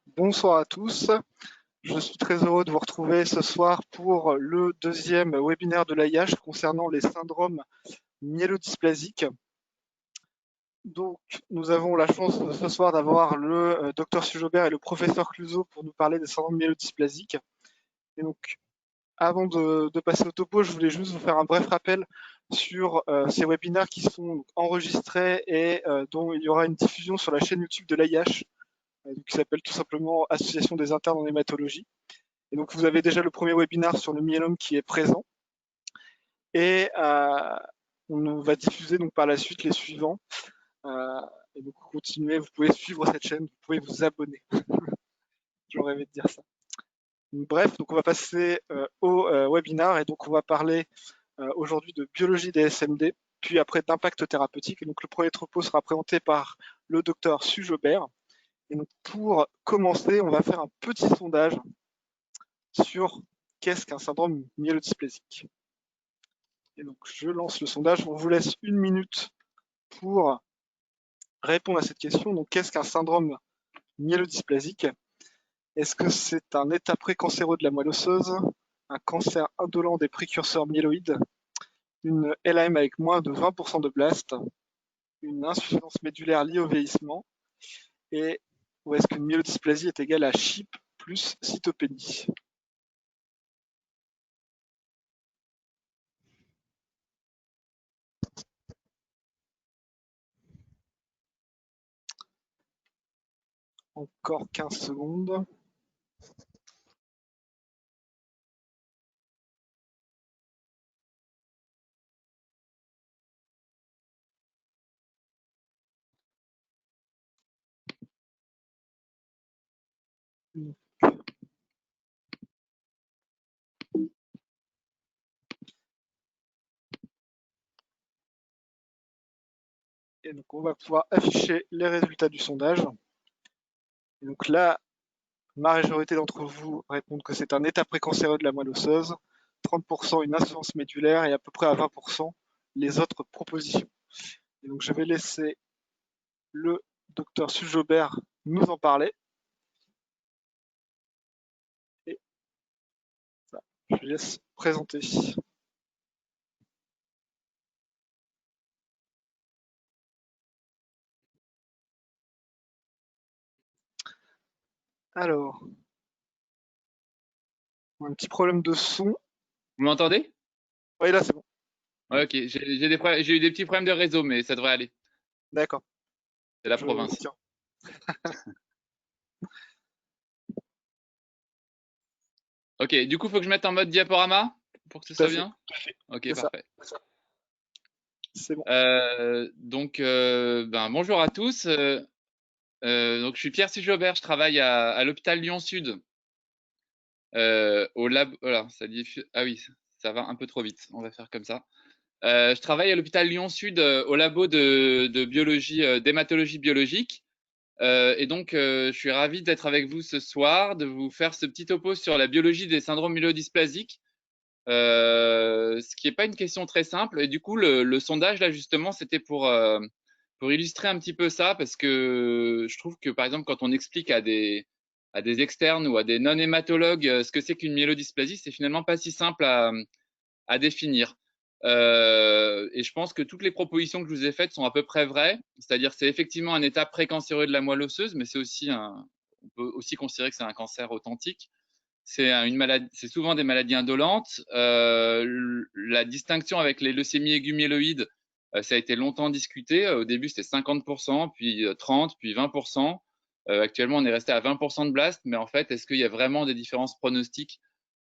Bonsoir à tous. Je suis très heureux de vous retrouver ce soir pour le deuxième webinaire de l'AIH concernant les syndromes myélodysplasiques. Donc, nous avons la chance ce soir d'avoir le docteur Sujobert et le professeur Cluzot pour nous parler des syndromes myélodysplasiques. Et donc, avant de passer au topo, je voulais juste vous faire un bref rappel sur ces webinaires qui sont enregistrés et dont il y aura une diffusion sur la chaîne YouTube de l'AIH, qui s'appelle tout simplement Association des internes en hématologie. Et donc, vous avez déjà le premier webinaire sur le myélome qui est présent. Et on va diffuser donc par la suite les suivants. Et donc, continuez, vous pouvez suivre cette chaîne, vous pouvez vous abonner. J'aurais rêvé de dire ça. Donc, bref, donc on va passer au webinaire et donc on va parler aujourd'hui de biologie des SMD, puis après d'impact thérapeutique. Et donc, le premier topo sera présenté par le docteur Sujobert. Et donc, pour commencer, on va faire un petit sondage sur qu'est-ce qu'un syndrome myélodysplasique. Et donc, je lance le sondage. On vous laisse une minute pour répondre à cette question. Donc, qu'est-ce qu'un syndrome myélodysplasique? Est-ce que c'est un état précancéreux de la moelle osseuse, un cancer indolent des précurseurs myéloïdes, une LAM avec moins de 20% de blast, une insuffisance médulaire liée au vieillissement, et ou est-ce qu'une myélodysplasie est égale à CHIP plus cytopénie? Encore 15 secondes. Et donc, on va pouvoir afficher les résultats du sondage. Et donc là, la majorité d'entre vous répondent que c'est un état précancéreux de la moelle osseuse, 30% une insuffisance médulaire et à peu près à 20% les autres propositions. Et donc je vais laisser le docteur Sujobert nous en parler. Et ça, je laisse présenter. Alors, un petit problème de son. Vous m'entendez? Oui, là c'est bon. Ouais, ok, j'ai eu des petits problèmes de réseau, mais ça devrait aller. D'accord. C'est la Je province. tiens. Ok, du coup, il faut que je mette en mode diaporama pour que ce Tout à soit fait. bien? Ok, C'est ça. parfait. C'est bon. Bonjour à tous. Donc, je suis Pierre Sujobert, je travaille à l'hôpital Lyon-Sud, au lab. Voilà, ah oui, ça va un peu trop vite. On va faire comme ça. Je travaille à l'hôpital Lyon-Sud, au labo de biologie, d'hématologie biologique. Je suis ravi d'être avec vous ce soir, de vous faire ce petit topo sur la biologie des syndromes myélodysplasiques, ce qui n'est pas une question très simple. Et du coup, le sondage, là, justement, c'était pour illustrer un petit peu ça, parce que je trouve que, par exemple, quand on explique à des externes ou à des non-hématologues ce que c'est qu'une myélodysplasie, c'est finalement pas si simple à définir. Et je pense que toutes les propositions que je vous ai faites sont à peu près vraies. C'est-à-dire, c'est effectivement un état précancéreux de la moelle osseuse, mais c'est aussi on peut aussi considérer que c'est un cancer authentique. C'est une maladie, c'est souvent des maladies indolentes. La distinction avec les leucémies aiguës myéloïdes, ça a été longtemps discuté. Au début, c'était 50%, puis 30%, puis 20%. Actuellement, on est resté à 20% de blast, mais en fait, est-ce qu'il y a vraiment des différences pronostiques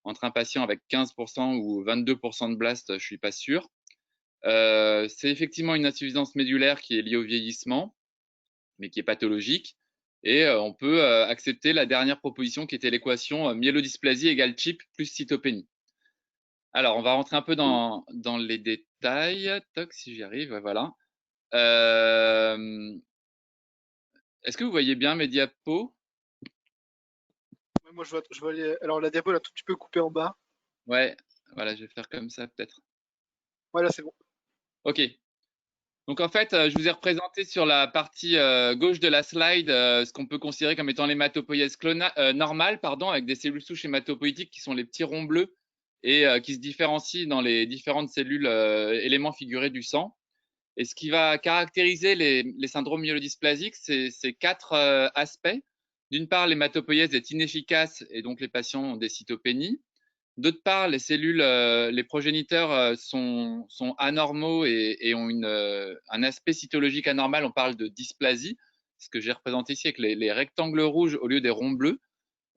entre un patient avec 15% ou 22% de blast? Je suis pas sûr. C'est effectivement une insuffisance médulaire qui est liée au vieillissement, mais qui est pathologique. Et on peut accepter la dernière proposition qui était l'équation myélodysplasie égale CHIP plus cytopénie. Alors, on va rentrer un peu dans les détails. Toc, si j'y arrive, voilà. Est-ce que vous voyez bien mes diapos? Moi je vois alors la diapo elle a tout petit peu coupé en bas. Ouais, voilà, je vais faire comme ça peut-être. Ouais, là c'est bon. Ok. Donc en fait, je vous ai représenté sur la partie gauche de la slide ce qu'on peut considérer comme étant l'hématopoïèse normale, pardon, avec des cellules souches hématopoïétiques qui sont les petits ronds bleus et qui se différencient dans les différentes cellules éléments figurés du sang. Et ce qui va caractériser les syndromes myélodysplasiques, c'est quatre aspects. D'une part, l'hématopoïèse est inefficace et donc les patients ont des cytopénies. D'autre part, les cellules, les progéniteurs sont anormaux et ont un aspect cytologique anormal. On parle de dysplasie, ce que j'ai représenté ici avec les rectangles rouges au lieu des ronds bleus.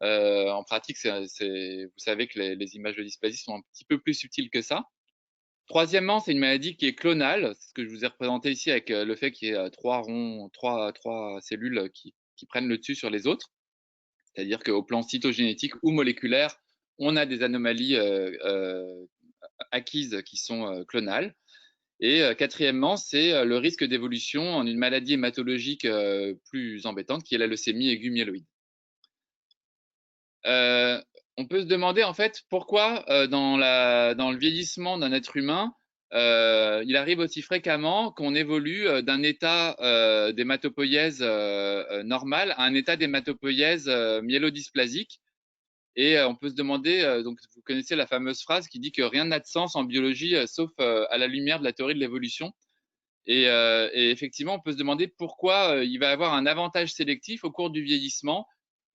En pratique, vous savez que les images de dysplasie sont un petit peu plus subtiles que ça. Troisièmement, c'est une maladie qui est clonale, c'est ce que je vous ai représenté ici avec le fait qu'il y ait trois cellules qui prennent le dessus sur les autres. C'est-à-dire qu'au plan cytogénétique ou moléculaire, on a des anomalies acquises qui sont clonales. Et quatrièmement, c'est le risque d'évolution en une maladie hématologique plus embêtante, qui est la leucémie aiguë myéloïde. On peut se demander en fait pourquoi dans le vieillissement d'un être humain, il arrive aussi fréquemment qu'on évolue d'un état d'hématopoïèse normale à un état d'hématopoïèse myélodysplasique. Et on peut se demander, donc vous connaissez la fameuse phrase qui dit que rien n'a de sens en biologie sauf à la lumière de la théorie de l'évolution. Et effectivement, on peut se demander pourquoi il va avoir un avantage sélectif au cours du vieillissement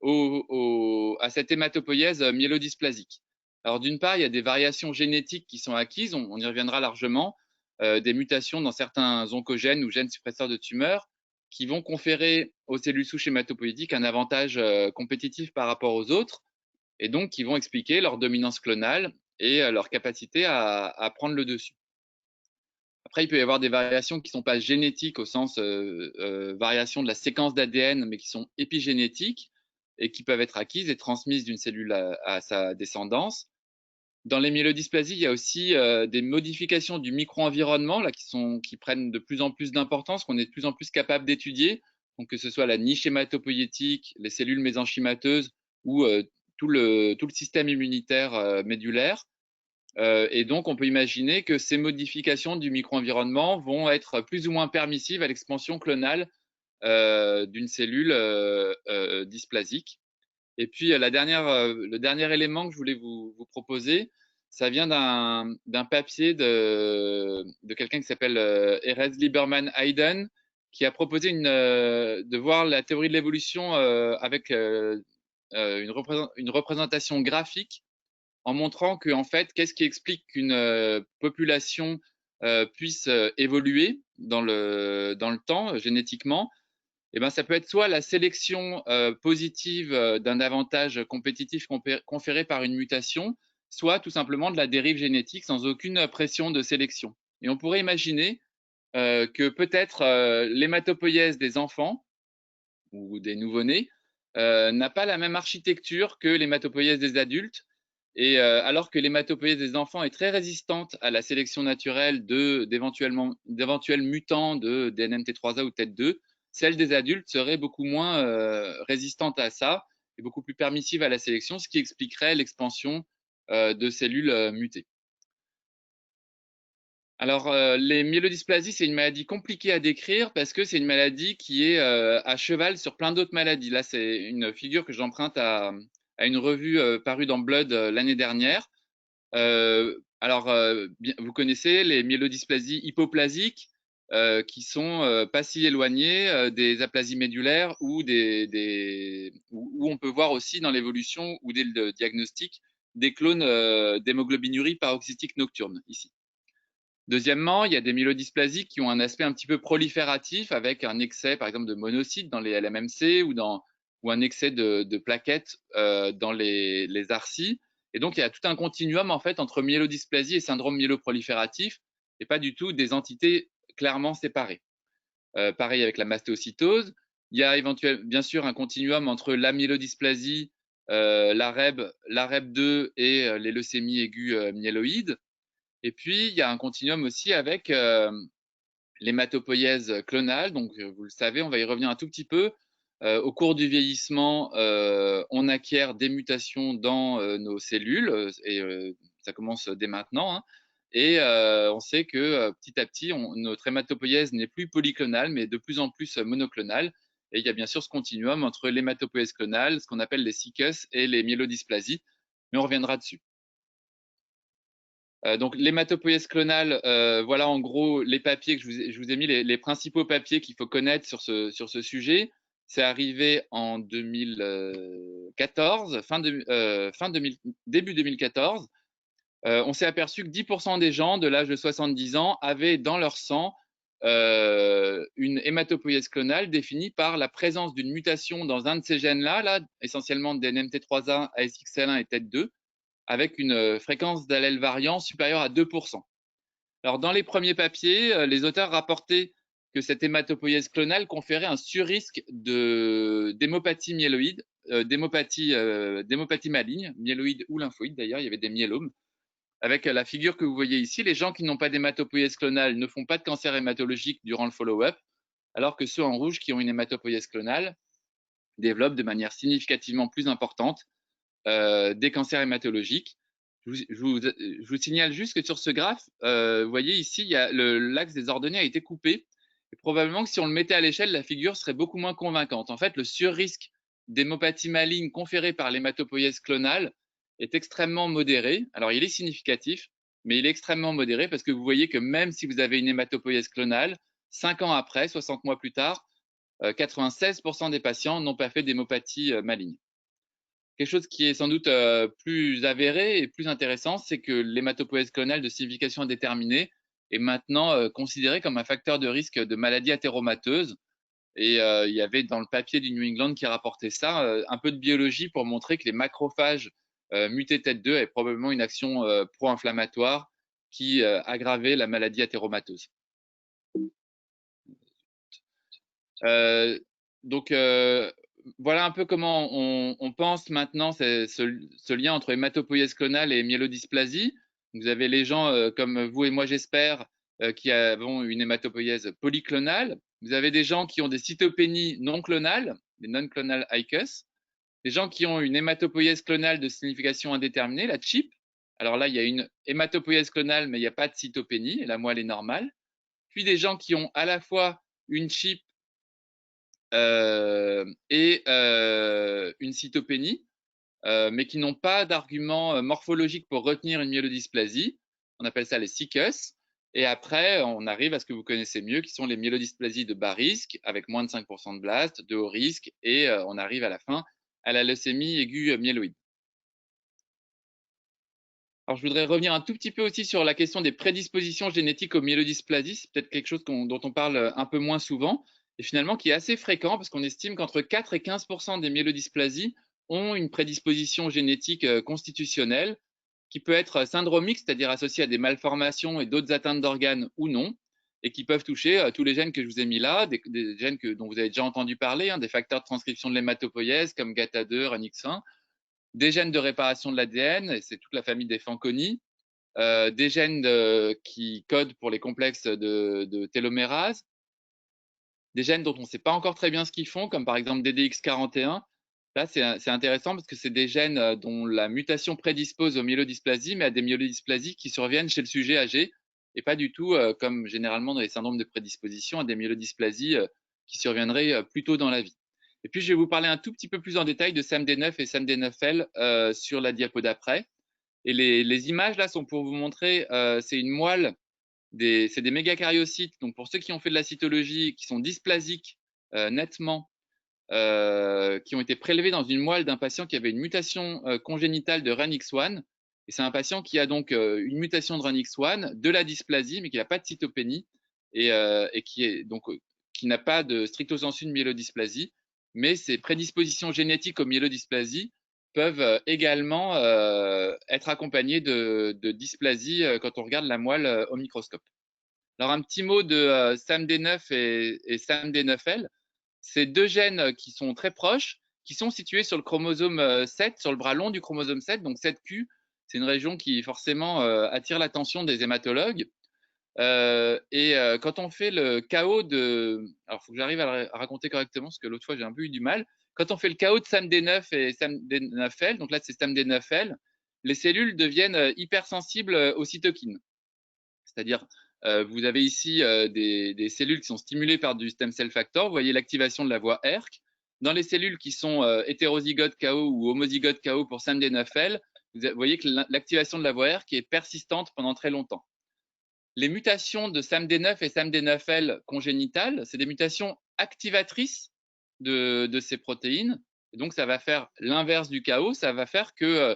à cette hématopoïèse myélodysplasique. Alors d'une part, il y a des variations génétiques qui sont acquises, on y reviendra largement, des mutations dans certains oncogènes ou gènes suppresseurs de tumeurs qui vont conférer aux cellules souches hématopoïétiques un avantage compétitif par rapport aux autres, et donc qui vont expliquer leur dominance clonale et leur capacité à prendre le dessus. Après, il peut y avoir des variations qui ne sont pas génétiques au sens variation de la séquence d'ADN, mais qui sont épigénétiques et qui peuvent être acquises et transmises d'une cellule à sa descendance. Dans les myélodysplasies, il y a aussi des modifications du micro-environnement là, qui prennent de plus en plus d'importance, qu'on est de plus en plus capable d'étudier. Donc, que ce soit la niche hématopoïétique, les cellules mésenchymateuses ou tout le système immunitaire médulaire. Et donc, on peut imaginer que ces modifications du micro-environnement vont être plus ou moins permissives à l'expansion clonale d'une cellule dysplasique. Et puis, le dernier élément que je voulais vous proposer, ça vient d'un papier de quelqu'un qui s'appelle Erez Lieberman Hayden, qui a proposé de voir la théorie de l'évolution avec une représentation graphique en montrant que, en fait, qu'est-ce qui explique qu'une population puisse évoluer dans le temps génétiquement. Eh ben, ça peut être soit la sélection positive d'un avantage compétitif conféré par une mutation, soit tout simplement de la dérive génétique sans aucune pression de sélection. Et on pourrait imaginer que peut-être l'hématopoïèse des enfants ou des nouveau-nés n'a pas la même architecture que l'hématopoïèse des adultes. Et alors que l'hématopoïèse des enfants est très résistante à la sélection naturelle d'éventuels mutants de DNMT3A ou TET2, celle des adultes serait beaucoup moins résistante à ça et beaucoup plus permissive à la sélection, ce qui expliquerait l'expansion de cellules mutées. Alors, les myélodysplasies, c'est une maladie compliquée à décrire parce que c'est une maladie qui est à cheval sur plein d'autres maladies. Là, c'est une figure que j'emprunte à une revue parue dans Blood l'année dernière. Alors, vous connaissez les myélodysplasies hypoplasiques qui sont pas si éloignées des aplasies médulaires ou où on peut voir aussi dans l'évolution ou dès le diagnostic des clones d'hémoglobinurie paroxystique nocturne ici. Deuxièmement, il y a des myélodysplasies qui ont un aspect un petit peu prolifératif avec un excès, par exemple, de monocytes dans les LMMC ou un excès de plaquettes dans les arcies. Et donc, il y a tout un continuum en fait entre myélodysplasie et syndrome myéloprolifératif et pas du tout des entités clairement séparées. Pareil avec la mastéocytose. Il y a bien sûr un continuum entre la myélodysplasie, l'AREB2 et les leucémies aiguës myéloïdes. Et puis, il y a un continuum aussi avec l'hématopoïèse clonale. Donc, vous le savez, on va y revenir un tout petit peu. Au cours du vieillissement, on acquiert des mutations dans nos cellules, et ça commence dès maintenant, hein. Et on sait que petit à petit, notre hématopoïèse n'est plus polyclonale, mais de plus en plus monoclonale. Et il y a bien sûr ce continuum entre l'hématopoïèse clonale, ce qu'on appelle les SICUS, et les myélodysplasies, mais on reviendra dessus. Donc l'hématopoïèse clonale, voilà en gros les papiers que je vous ai mis, les principaux papiers qu'il faut connaître sur ce sujet. C'est arrivé en 2014, début 2014. On s'est aperçu que 10% des gens de l'âge de 70 ans avaient dans leur sang une hématopoïèse clonale définie par la présence d'une mutation dans un de ces gènes-là, là, essentiellement DNMT3A, ASXL1 et TET2, avec une fréquence d'allèle variant supérieure à 2%. Alors, dans les premiers papiers, les auteurs rapportaient que cette hématopoïèse clonale conférait un surrisque d'hémopathie myéloïde, d'hémopathie maligne, myéloïde ou lymphoïde d'ailleurs, il y avait des myélomes. Avec la figure que vous voyez ici, les gens qui n'ont pas d'hématopoïèse clonale ne font pas de cancer hématologique durant le follow-up, alors que ceux en rouge qui ont une hématopoïèse clonale développent de manière significativement plus importante des cancers hématologiques. Je vous signale juste que sur ce graphe, vous voyez ici, l'axe des ordonnées a été coupé. Et probablement que si on le mettait à l'échelle, la figure serait beaucoup moins convaincante. En fait, le surrisque d'hémopathie maligne conféré par l'hématopoïèse clonale est extrêmement modéré. Alors, il est significatif, mais il est extrêmement modéré parce que vous voyez que même si vous avez une hématopoïèse clonale, 5 ans après, 60 mois plus tard, 96% des patients n'ont pas fait d'hémopathie maligne. Quelque chose qui est sans doute plus avéré et plus intéressant, c'est que l'hématopoïèse clonale de signification indéterminée est maintenant considérée comme un facteur de risque de maladie athéromateuse. Et il y avait dans le papier du New England qui rapportait ça un peu de biologie pour montrer que les macrophages mutés TET2 avaient probablement une action pro-inflammatoire qui aggravait la maladie athéromateuse. Donc voilà un peu comment on pense maintenant ce lien entre hématopoïèse clonale et myélodysplasie. Vous avez les gens comme vous et moi, j'espère, qui avons une hématopoïèse polyclonale. Vous avez des gens qui ont des cytopénies non clonales, des non-clonal ICUS. Des gens qui ont une hématopoïèse clonale de signification indéterminée, la CHIP. Alors là, il y a une hématopoïèse clonale, mais il n'y a pas de cytopénie, et la moelle est normale. Puis des gens qui ont à la fois une CHIP et une cytopénie, mais qui n'ont pas d'argument morphologique pour retenir une myélodysplasie. On appelle ça les SICUS. Et après, on arrive à ce que vous connaissez mieux, qui sont les myélodysplasies de bas risque, avec moins de 5% de blast, de haut risque, et on arrive à la fin à la leucémie aiguë myéloïde. Alors, je voudrais revenir un tout petit peu aussi sur la question des prédispositions génétiques aux myélodysplasies. C'est peut-être quelque chose dont on parle un peu moins souvent, et finalement qui est assez fréquent, parce qu'on estime qu'entre 4 et 15% des myélodysplasies ont une prédisposition génétique constitutionnelle, qui peut être syndromique, c'est-à-dire associée à des malformations et d'autres atteintes d'organes ou non, et qui peuvent toucher tous les gènes que je vous ai mis là, des gènes dont vous avez déjà entendu parler, des facteurs de transcription de l'hématopoïèse comme GATA2, RUNX1, des gènes de réparation de l'ADN, et c'est toute la famille des Fanconi, des gènes qui codent pour les complexes de télomérase, des gènes dont on ne sait pas encore très bien ce qu'ils font, comme par exemple DDX41. Là, c'est intéressant parce que c'est des gènes dont la mutation prédispose aux myélodysplasies, mais à des myélodysplasies qui surviennent chez le sujet âgé, et pas du tout, comme généralement dans les syndromes de prédisposition, à des myélodysplasies qui surviendraient plus tôt dans la vie. Et puis, je vais vous parler un tout petit peu plus en détail de SAMD9 et SAMD9L sur la diapo d'après. Et les images là sont pour vous montrer, c'est une moelle, c'est des mégacaryocytes. Donc pour ceux qui ont fait de la cytologie, qui sont dysplasiques nettement, qui ont été prélevés dans une moelle d'un patient qui avait une mutation congénitale de RUNX1. Et c'est un patient qui a donc une mutation de RUNX1, de la dysplasie, mais qui n'a pas de cytopénie et qui n'a pas de stricto sensu de myélodysplasie. Mais ces prédispositions génétiques aux myélodysplasies peuvent également être accompagnées de dysplasie quand on regarde la moelle au microscope. Alors un petit mot de SAMD9 et SAMD9L. C'est deux gènes qui sont très proches, qui sont situés sur le chromosome 7, sur le bras long du chromosome 7, donc 7q. C'est une région qui forcément attire l'attention des hématologues. Quand on fait le KO de... Alors, il faut que j'arrive à raconter correctement, parce que l'autre fois, j'ai un peu eu du mal. Quand on fait le KO de SAMD9 et SAMD9L, donc là, c'est SAMD9L, les cellules deviennent hypersensibles aux cytokines. C'est-à-dire, vous avez ici des cellules qui sont stimulées par du stem cell factor. Vous voyez l'activation de la voie ERK. Dans les cellules qui sont hétérozygotes KO ou homozygotes KO pour SAMD9L, vous voyez que l'activation de la voie ERK est persistante pendant très longtemps. Les mutations de SAMD9 et SAMD9L congénitales, c'est des mutations activatrices de ces protéines. Et donc, ça va faire l'inverse du KO. Ça va faire que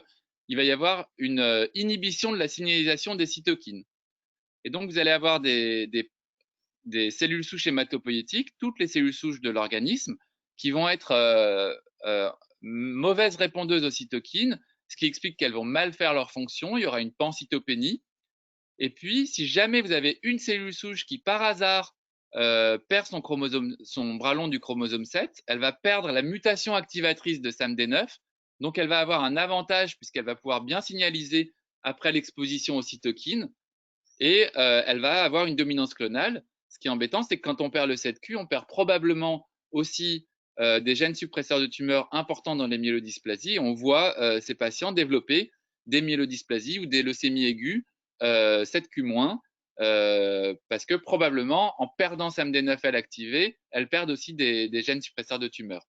il va y avoir une inhibition de la signalisation des cytokines. Et donc, vous allez avoir des cellules souches hématopoïétiques, toutes les cellules souches de l'organisme, qui vont être mauvaises répondeuses aux cytokines, ce qui explique qu'elles vont mal faire leur fonction. Il y aura une pancytopénie. Et puis, si jamais vous avez une cellule souche qui, par hasard, perd son bras long du chromosome 7, elle va perdre la mutation activatrice de SAMD9. Donc, elle va avoir un avantage puisqu'elle va pouvoir bien signaliser après l'exposition aux cytokines. Et elle va avoir une dominance clonale. Ce qui est embêtant, c'est que quand on perd le 7q, on perd probablement aussi des gènes suppresseurs de tumeurs importants dans les myélodysplasies. On voit ces patients développer des myélodysplasies ou des leucémies aiguës 7q-, parce que probablement, en perdant SAMD9L activé, elles perdent aussi des gènes suppresseurs de tumeurs.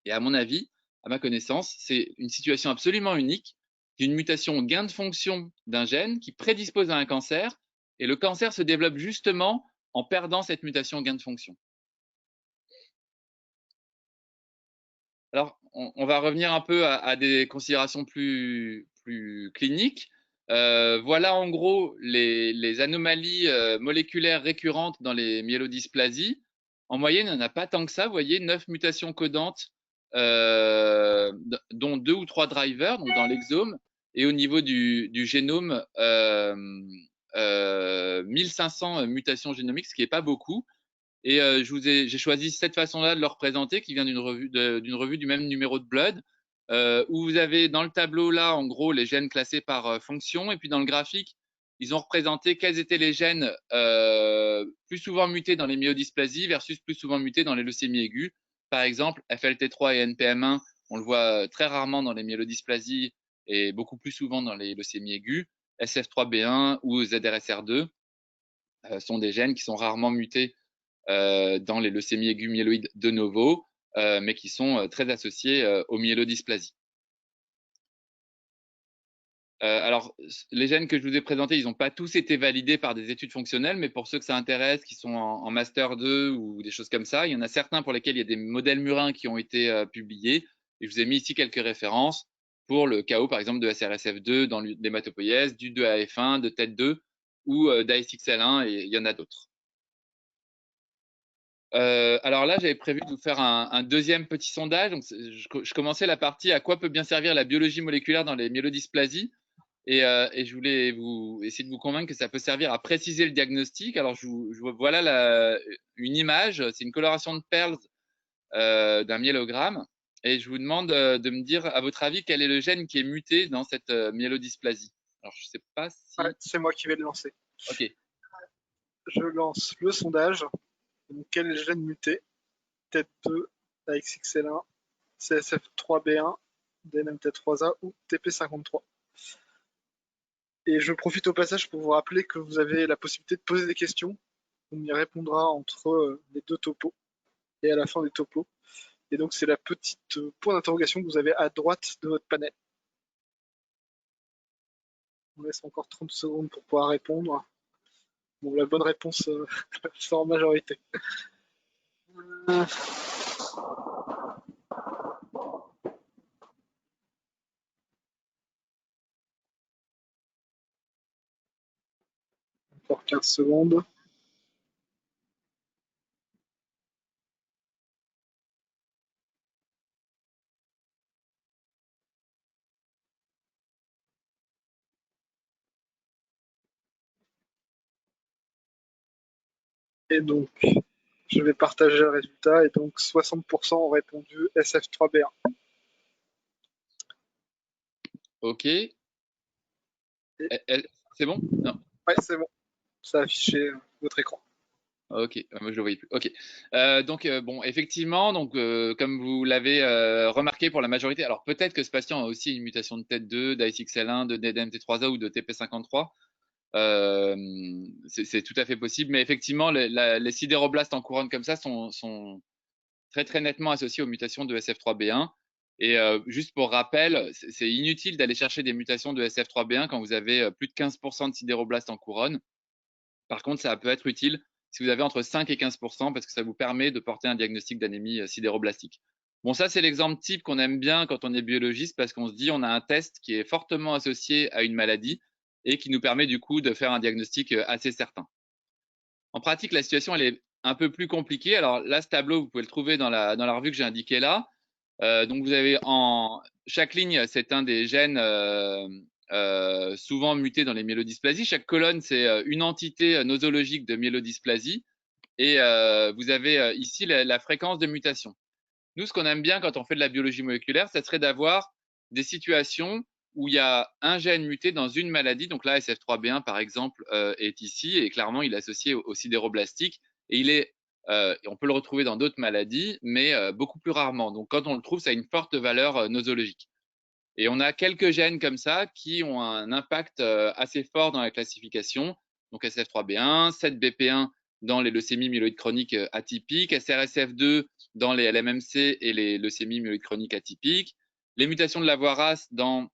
Et à mon avis, à ma connaissance, c'est une situation absolument unique d'une mutation au gain de fonction d'un gène qui prédispose à un cancer, et le cancer se développe justement en perdant cette mutation au gain de fonction. Alors, on va revenir un peu à des considérations plus cliniques. Voilà en gros les anomalies moléculaires récurrentes dans les myélodysplasies. En moyenne, il n'y en a pas tant que ça. Vous voyez, 9 mutations codantes, dont 2 ou 3 drivers, donc dans l'exome, et au niveau du génome, 1500 mutations génomiques, ce qui n'est pas beaucoup. Et j'ai choisi cette façon-là de le représenter, qui vient d'une revue du même numéro de Blood, où vous avez dans le tableau là, en gros, les gènes classés par fonction, et puis dans le graphique, ils ont représenté quels étaient les gènes plus souvent mutés dans les myélodysplasies versus plus souvent mutés dans les leucémies aiguës. Par exemple, FLT3 et NPM1, on le voit très rarement dans les myélodysplasies et beaucoup plus souvent dans les leucémies aiguës. SF3B1 ou ZRSR2 sont des gènes qui sont rarement mutés dans les leucémies aiguës myéloïdes de novo, mais qui sont très associés aux myélodysplasies. Alors, les gènes que je vous ai présentés, ils n'ont pas tous été validés par des études fonctionnelles, mais pour ceux que ça intéresse, qui sont en Master 2 ou des choses comme ça, il y en a certains pour lesquels il y a des modèles murins qui ont été publiés. Et je vous ai mis ici quelques références pour le KO, par exemple, de SRSF2 dans l'hématopoïèse, du 2AF1, de TET2 ou d'ASXL1, et il y en a d'autres. Alors là, j'avais prévu de vous faire un deuxième petit sondage. Donc, je commençais la partie à quoi peut bien servir la biologie moléculaire dans les myélodysplasies. Et je voulais essayer de vous convaincre que ça peut servir à préciser le diagnostic. Alors, voilà une image. C'est une coloration de perles d'un myélogramme. Et je vous demande de me dire, à votre avis, quel est le gène qui est muté dans cette myélodysplasie. Alors, je ne sais pas si… Ouais, c'est moi qui vais le lancer. OK. Je lance le sondage. Donc, quel gène muté? TET2, AXXL1, CSF3B1, DNMT3A ou TP53. Et je profite au passage pour vous rappeler que vous avez la possibilité de poser des questions. On y répondra entre les deux topos et à la fin des topos. Et donc, c'est la petite point d'interrogation que vous avez à droite de votre panel. On laisse encore 30 secondes pour pouvoir répondre. Bon, la bonne réponse c'est en majorité. Encore 15 secondes. Et donc, je vais partager le résultat. Et donc, 60% ont répondu SF3B1. OK. C'est bon? Non. Ouais, c'est bon. Ça a affiché votre écran. OK, moi je le voyais plus. OK. Donc bon, effectivement, donc comme vous l'avez remarqué pour la majorité, alors peut-être que ce patient a aussi une mutation de TET2, d'ASXL1, de DNMT3A ou de TP53. C'est tout à fait possible, mais effectivement, les sidéroblastes en couronne comme ça sont très très nettement associés aux mutations de SF3B1. Et juste pour rappel, c'est inutile d'aller chercher des mutations de SF3B1 quand vous avez plus de 15% de sidéroblastes en couronne. Par contre, ça peut être utile si vous avez entre 5 et 15%, parce que ça vous permet de porter un diagnostic d'anémie sidéroblastique. Bon, ça, c'est l'exemple type qu'on aime bien quand on est biologiste, parce qu'on se dit on a un test qui est fortement associé à une maladie et qui nous permet du coup de faire un diagnostic assez certain. En pratique, la situation, elle est un peu plus compliquée. Alors là, ce tableau, vous pouvez le trouver dans la revue que j'ai indiquée là. Donc vous avez chaque ligne, c'est un des gènes souvent mutés dans les myélodysplasies. Chaque colonne, c'est une entité nosologique de myélodysplasie. Et vous avez ici la fréquence de mutation. Nous, ce qu'on aime bien quand on fait de la biologie moléculaire, ça serait d'avoir des situations où il y a un gène muté dans une maladie. Donc là, SF3B1, par exemple, est ici, et clairement, il est associé au sidéroblastique. Et on peut le retrouver dans d'autres maladies, mais beaucoup plus rarement. Donc quand on le trouve, ça a une forte valeur nosologique. Et on a quelques gènes comme ça qui ont un impact assez fort dans la classification. Donc SF3B1, 7BP1 dans les leucémies myéloïdes chroniques atypiques, SRSF2 dans les LMMC et les leucémies myéloïdes chroniques atypiques, les mutations de la voie RAS dans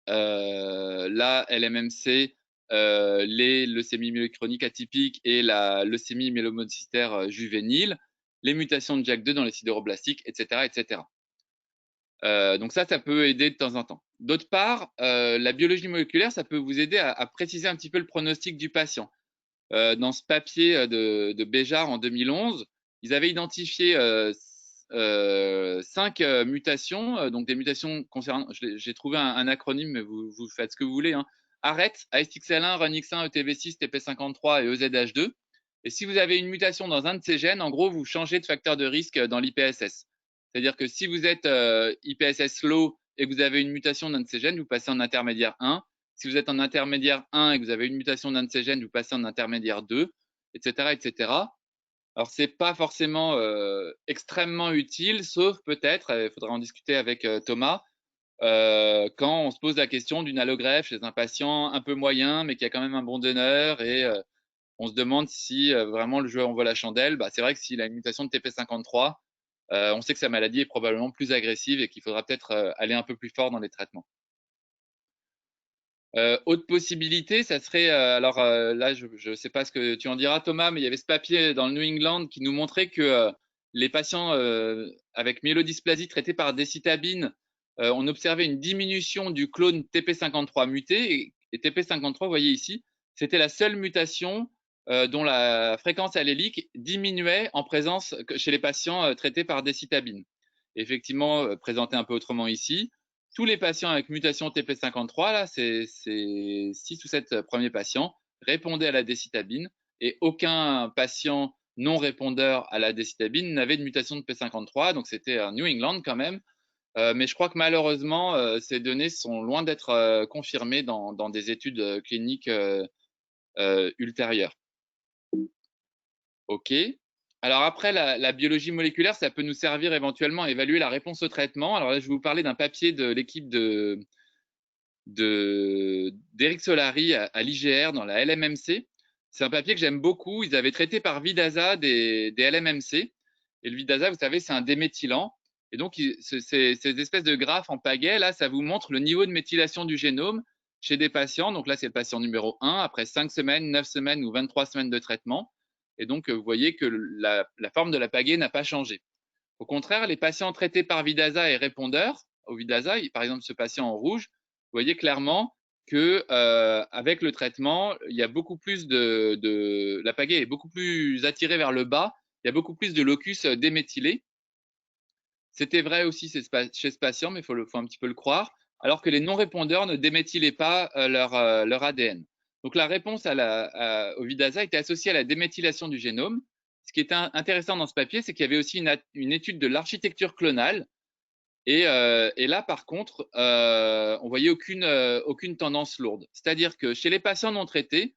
la LMMC, les leucémies myéloïdes chroniques atypiques et la leucémie myélomonocytaire juvénile, les mutations de JAK2 dans les sidéroblastiques, etc., etc. Donc ça peut aider de temps en temps. D'autre part, la biologie moléculaire, ça peut vous aider à préciser un petit peu le pronostic du patient. Dans ce papier de Béjart en 2011, ils avaient identifié 5 mutations, donc des mutations concernant, j'ai trouvé un acronyme, mais vous faites ce que vous voulez, hein. ARET, ASXL1, RUNX1, ETV6, TP53 et EZH2. Et si vous avez une mutation dans un de ces gènes, en gros, vous changez de facteur de risque dans l'IPSS. C'est-à-dire que si vous êtes IPSS low et que vous avez une mutation d'un de ces gènes, vous passez en intermédiaire 1. Si vous êtes en intermédiaire 1 et que vous avez une mutation d'un de ces gènes, vous passez en intermédiaire 2, etc., etc. Alors, c'est pas forcément extrêmement utile, sauf peut-être, il faudra en discuter avec Thomas, quand on se pose la question d'une allogreffe chez un patient un peu moyen, mais qui a quand même un bon donneur, et on se demande si vraiment le jeu en vaut la chandelle. Bah, c'est vrai que s'il a une mutation de TP53, on sait que sa maladie est probablement plus agressive et qu'il faudra peut-être aller un peu plus fort dans les traitements. Autre possibilité, ça serait, alors là, je ne sais pas ce que tu en diras, Thomas, mais il y avait ce papier dans le New England qui nous montrait que les patients avec myélodysplasie traités par décitabine, on observait une diminution du clone TP53 muté. Et TP53, vous voyez ici, c'était la seule mutation dont la fréquence allélique diminuait en présence chez les patients traités par décitabine. Effectivement, présenté un peu autrement ici. Tous les patients avec mutation TP53, là, c'est 6 ou 7 premiers patients, répondaient à la décitabine et aucun patient non répondeur à la décitabine n'avait de mutation de P53. Donc, c'était un New England quand même. Mais je crois que malheureusement, ces données sont loin d'être confirmées dans des études cliniques ultérieures. OK. Alors après, la biologie moléculaire, ça peut nous servir éventuellement à évaluer la réponse au traitement. Alors là, je vais vous parler d'un papier de l'équipe d'Eric Solari à l'IGR dans la LMMC. C'est un papier que j'aime beaucoup. Ils avaient traité par Vidasa des LMMC. Et le Vidasa, vous savez, c'est un déméthylant. Et donc, ces espèces de graphes en pagaie, là, ça vous montre le niveau de méthylation du génome chez des patients. Donc là, c'est le patient numéro 1, après 5 semaines, 9 semaines ou 23 semaines de traitement. Et donc, vous voyez que la forme de la pagaie n'a pas changé. Au contraire, les patients traités par Vidasa et répondeurs au Vidasa, par exemple ce patient en rouge, vous voyez clairement que avec le traitement, il y a beaucoup plus la pagaie est beaucoup plus attirée vers le bas, il y a beaucoup plus de locus déméthylé. C'était vrai aussi chez ce patient, mais il faut un petit peu le croire, alors que les non-répondeurs ne déméthylaient pas leur ADN. Donc la réponse au Vidasa était associée à la déméthylation du génome. Ce qui est intéressant dans ce papier, c'est qu'il y avait aussi une étude de l'architecture clonale. Et là, par contre, on voyait aucune tendance lourde. C'est-à-dire que chez les patients non traités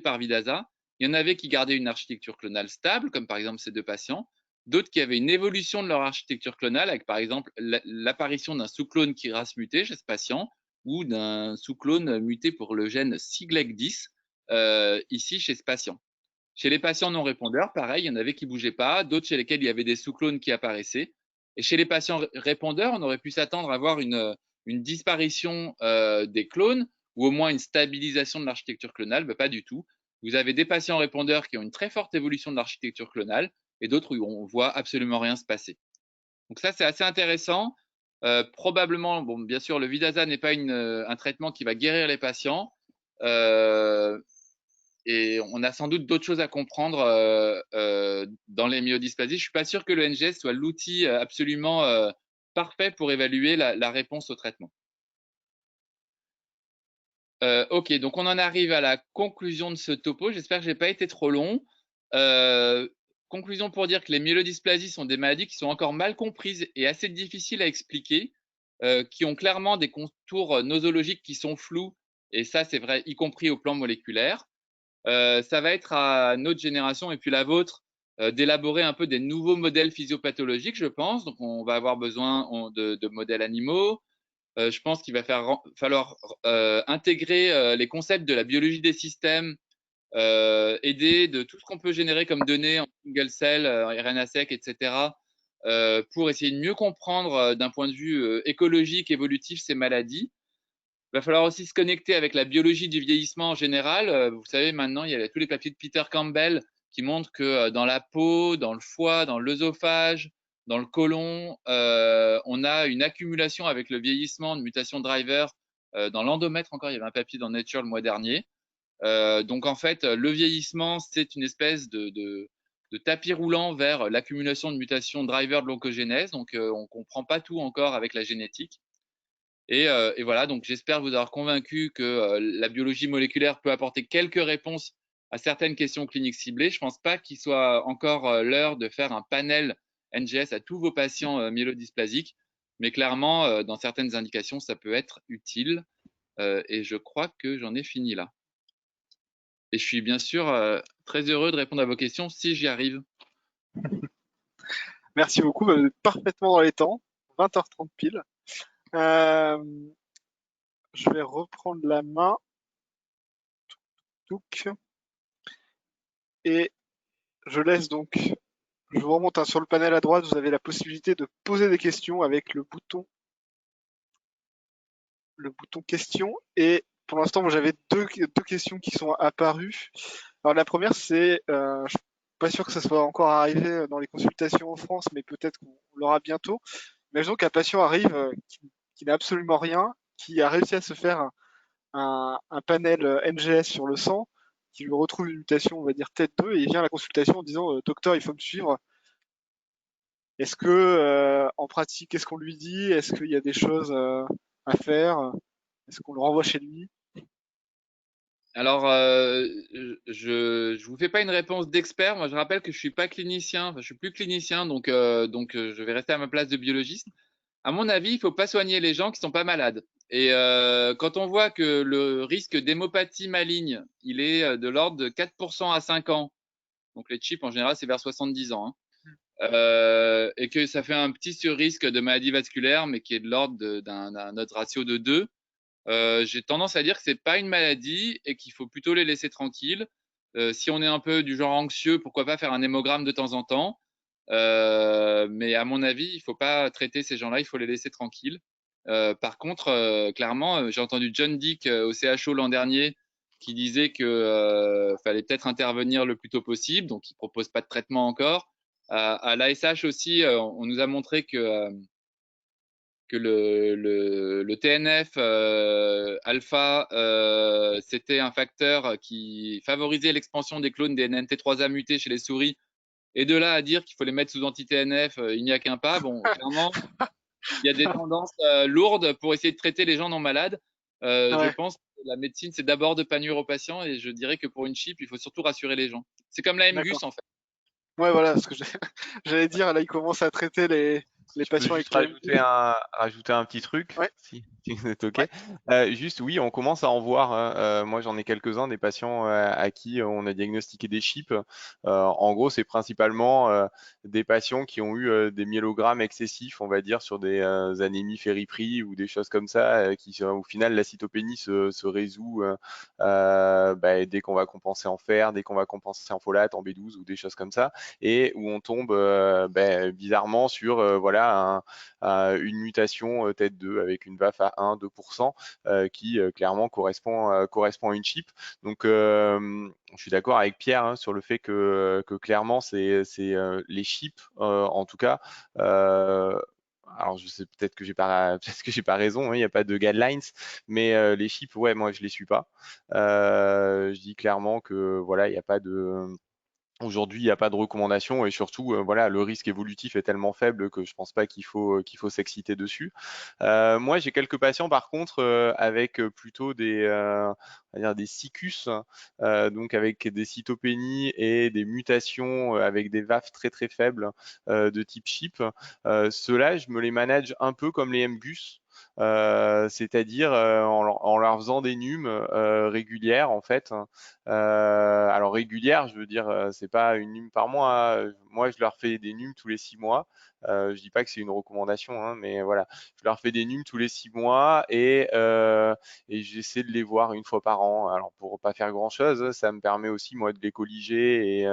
par Vidasa, il y en avait qui gardaient une architecture clonale stable, comme par exemple ces 2 patients, d'autres qui avaient une évolution de leur architecture clonale, avec par exemple l'apparition d'un sous-clone KRAS muté chez ce patient, ou d'un sous-clone muté pour le gène Siglec10 ici chez ce patient. Chez les patients non répondeurs, pareil, il y en avait qui bougeaient pas, d'autres chez lesquels il y avait des sous-clones qui apparaissaient. Et chez les patients répondeurs, on aurait pu s'attendre à voir une disparition des clones ou au moins une stabilisation de l'architecture clonale. Ben, pas du tout. Vous avez des patients répondeurs qui ont une très forte évolution de l'architecture clonale et d'autres où on voit absolument rien se passer. Donc ça, c'est assez intéressant. Probablement, bon, bien sûr, le Vidaza n'est pas un traitement qui va guérir les patients. Et on a sans doute d'autres choses à comprendre dans les myodysplasies. Je suis pas sûr que le NGS soit l'outil absolument parfait pour évaluer la réponse au traitement. Ok, donc on en arrive à la conclusion de ce topo. J'espère que j'ai pas été trop long. Conclusion pour dire que les myélodysplasies sont des maladies qui sont encore mal comprises et assez difficiles à expliquer, qui ont clairement des contours nosologiques qui sont flous, et ça c'est vrai, y compris au plan moléculaire. Ça va être à notre génération et puis la vôtre d'élaborer un peu des nouveaux modèles physiopathologiques, je pense. Donc, on va avoir besoin de modèles animaux. Je pense qu'il va falloir intégrer les concepts de la biologie des systèmes, aider de tout ce qu'on peut générer comme données en single cell, RNA-seq, etc., pour essayer de mieux comprendre d'un point de vue écologique, évolutif, ces maladies. Il va falloir aussi se connecter avec la biologie du vieillissement en général. Vous savez, maintenant, il y a tous les papiers de Peter Campbell qui montrent que dans la peau, dans le foie, dans l'œsophage, dans le côlon, on a une accumulation avec le vieillissement de mutations driver. Dans l'endomètre encore, il y avait un papier dans Nature le mois dernier. Donc en fait, le vieillissement, c'est une espèce de tapis roulant vers l'accumulation de mutations driver de l'oncogénèse. Donc on ne comprend pas tout encore avec la génétique. Et voilà, donc j'espère vous avoir convaincu que la biologie moléculaire peut apporter quelques réponses à certaines questions cliniques ciblées. Je ne pense pas qu'il soit encore l'heure de faire un panel NGS à tous vos patients myélodysplasiques, mais clairement, dans certaines indications, ça peut être utile. Et je crois que j'en ai fini là. Et je suis bien sûr très heureux de répondre à vos questions si j'y arrive. Merci beaucoup, vous êtes parfaitement dans les temps, 20h30 pile. Je vais reprendre la main. Et je laisse donc, je vous remonte sur le panel à droite, vous avez la possibilité de poser des questions avec le bouton questions. Et pour l'instant, moi j'avais deux questions qui sont apparues. Alors la première, c'est, je suis pas sûr que ça soit encore arrivé dans les consultations en France, mais peut-être qu'on l'aura bientôt. Imaginons qu'un patient arrive qui n'a absolument rien, qui a réussi à se faire un panel NGS sur le sang, qui lui retrouve une mutation, on va dire tête 2, et il vient à la consultation en disant docteur, il faut me suivre. Est-ce que en pratique, qu'est-ce qu'on lui dit? Est-ce qu'il y a des choses à faire? Est-ce qu'on le renvoie chez lui? Alors, je vous fais pas une réponse d'expert. Moi, je rappelle que je suis pas clinicien, enfin, je suis plus clinicien, donc je vais rester à ma place de biologiste. À mon avis, il faut pas soigner les gens qui sont pas malades. Et quand on voit que le risque d'hémopathie maligne, il est de l'ordre de 4% à 5 ans, donc les chips en général c'est vers 70 ans, hein, et que ça fait un petit sur-risque de maladie vasculaire, mais qui est de l'ordre d'un autre ratio de 2. J'ai tendance à dire que c'est pas une maladie et qu'il faut plutôt les laisser tranquilles. Si on est un peu du genre anxieux, pourquoi pas faire un hémogramme de temps en temps. Mais à mon avis, il faut pas traiter ces gens-là, il faut les laisser tranquilles. Par contre, clairement, j'ai entendu John Dick au CHO l'an dernier qui disait que fallait peut-être intervenir le plus tôt possible, donc il propose pas de traitement encore. À l'ASH aussi, on nous a montré que le TNF alpha, c'était un facteur qui favorisait l'expansion des clones des NNT3A mutés chez les souris. Et de là à dire qu'il faut les mettre sous anti-TNF, il n'y a qu'un pas. Bon, clairement, il y a des tendances lourdes pour essayer de traiter les gens non malades. Je Ouais, pense que la médecine, c'est d'abord de pas nuire aux patients. Et je dirais que pour une chip, il faut surtout rassurer les gens. C'est comme la d'accord. MGUS, en fait. Ouais, voilà, ce que j'allais dire, là, il commence à traiter les Je peux patients juste avec les rajouter MGUS. un petit truc, Ouais, si vous êtes OK. ouais. Juste, oui, on commence à en voir, hein. Moi, j'en ai quelques-uns, des patients à qui on a diagnostiqué des chips. En gros, c'est principalement des patients qui ont eu des myélogrammes excessifs, on va dire, sur des anémies féripries ou des choses comme ça, au final, la cytopénie se résout dès qu'on va compenser en fer, dès qu'on va compenser en folate, en B12 ou des choses comme ça, et où on tombe bizarrement sur une mutation TET2 avec une VAF à 1-2% qui clairement correspond à une chip. Donc, je suis d'accord avec Pierre hein, sur le fait que clairement, c'est les chips, en tout cas, alors je sais peut-être que j'ai pas peut-être que j'ai pas raison, hein, il n'y a pas de guidelines, mais les chips, ouais, moi je les suis pas. Je dis clairement que voilà, il n'y a pas de Aujourd'hui, il n'y a pas de recommandation et surtout, voilà, le risque évolutif est tellement faible que je pense pas qu'il faut s'exciter dessus. Moi, j'ai quelques patients par contre avec plutôt on va dire des SICUS, donc avec des cytopénies et des mutations avec des VAF très très faibles de type chip. Ceux-là, je me les manage un peu comme les MGUS. C'est-à-dire en leur faisant des NUM régulières en fait. Alors régulière, je veux dire, c'est pas une NUM par mois, hein. Moi, je leur fais des NUM tous les 6 mois. Je dis pas que c'est une recommandation, hein, mais voilà, je leur fais des NUM tous les 6 mois et j'essaie de les voir une fois par an. Alors pour pas faire grand-chose, ça me permet aussi moi de les colliger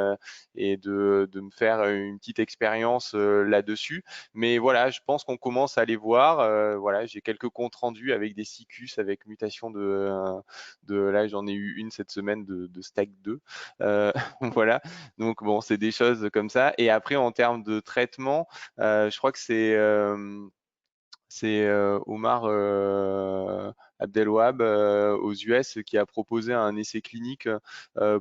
et de me faire une petite expérience là-dessus. Mais voilà, je pense qu'on commence à les voir. Voilà, j'ai quelques comptes rendus avec des SICUS, avec mutation là, j'en ai eu une cette semaine de Stack 2. Voilà, donc bon, c'est des choses comme ça. Et après, en termes de traitement, je crois que c'est Omar Abdelwahab aux US qui a proposé un essai clinique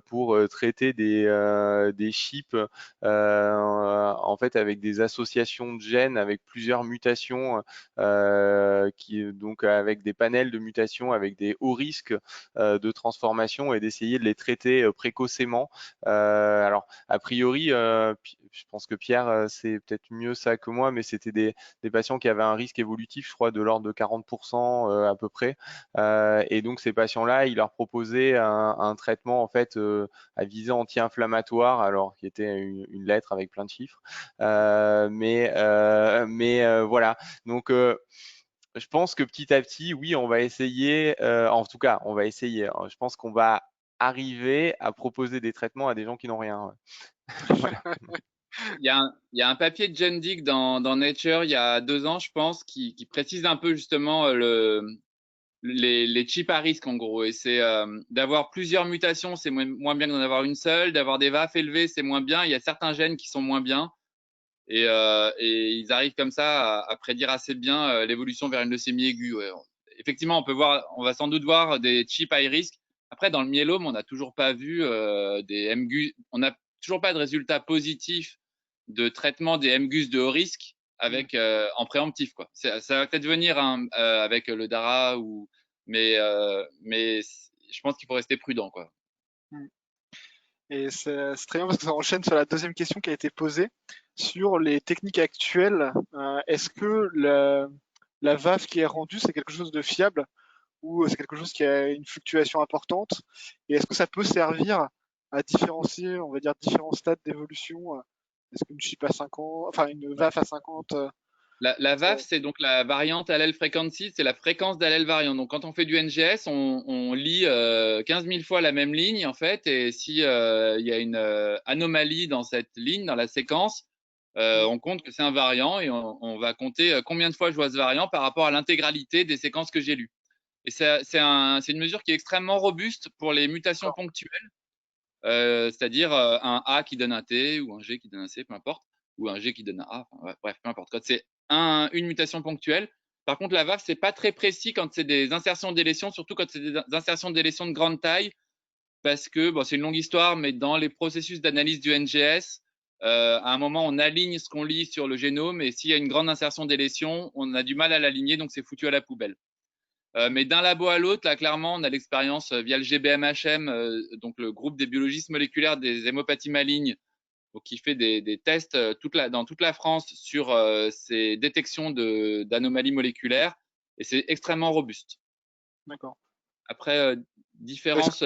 pour traiter des chips en fait avec des associations de gènes avec plusieurs mutations donc avec des panels de mutations avec des hauts risques de transformation et d'essayer de les traiter précocement. Alors a priori, je pense que Pierre c'est peut-être mieux ça que moi, mais c'était des patients qui avaient un risque évolutif, je crois, de l'ordre de 40% à peu près. Et donc ces patients-là, il leur proposait un traitement en fait à visée anti-inflammatoire, alors qui était une lettre avec plein de chiffres. Voilà. Donc je pense que petit à petit, oui, on va essayer. En tout cas, on va essayer, hein. Je pense qu'on va arriver à proposer des traitements à des gens qui n'ont rien. Ouais. Voilà. Il y a un papier de Jen Dick dans Nature il y a 2 ans, je pense, qui précise un peu justement les chips à risque en gros. Et c'est d'avoir plusieurs mutations, c'est moins bien que d'en avoir une seule. D'avoir des VAF élevés, c'est moins bien. Il y a certains gènes qui sont moins bien. Et ils arrivent comme ça à prédire assez bien l'évolution vers une leucémie aiguë. Ouais. Effectivement, on va sans doute voir des chips high risk. Après, dans le myélome, on n'a toujours pas vu des MGUS, on n'a toujours pas de résultats positifs de traitement des MGUS de haut risque avec en préemptif quoi. Ça va peut-être venir hein, avec le DARA mais je pense qu'il faut rester prudent quoi. Et c'est très bien parce que ça enchaîne sur la deuxième question qui a été posée sur les techniques actuelles. Est-ce que la VAF qui est rendue, c'est quelque chose de fiable ou c'est quelque chose qui a une fluctuation importante? Et est-ce que ça peut servir à différencier, on va dire, différents stades d'évolution? Est-ce qu'une chip à 50, enfin une VAF à 50, La ça- VAF, c'est donc la variante allèle frequency, c'est la fréquence d'allèle variant. Donc, quand on fait du NGS, on lit 15 000 fois la même ligne, en fait, et si il y a une anomalie dans cette ligne, dans la séquence, on compte que c'est un variant et on va compter combien de fois je vois ce variant par rapport à l'intégralité des séquences que j'ai lues. Et c'est une mesure qui est extrêmement robuste pour les mutations D'accord. ponctuelles, c'est-à-dire un A qui donne un T ou un G qui donne un C, peu importe, ou un G qui donne un A, enfin, ouais, bref, peu importe. Quand c'est une mutation ponctuelle. Par contre, la VAF, c'est pas très précis quand c'est des insertions délétions, surtout quand c'est des insertions délétions de grande taille, parce que bon, c'est une longue histoire, mais dans les processus d'analyse du NGS, à un moment, on aligne ce qu'on lit sur le génome, et s'il y a une grande insertion délétion, on a du mal à l'aligner, donc c'est foutu à la poubelle. Mais d'un labo à l'autre, là, clairement, on a l'expérience via le GBMHM, donc le groupe des biologistes moléculaires des hémopathies malignes, donc qui fait des tests dans toute la France sur ces détections d'anomalies moléculaires, et c'est extrêmement robuste. D'accord. Après, différence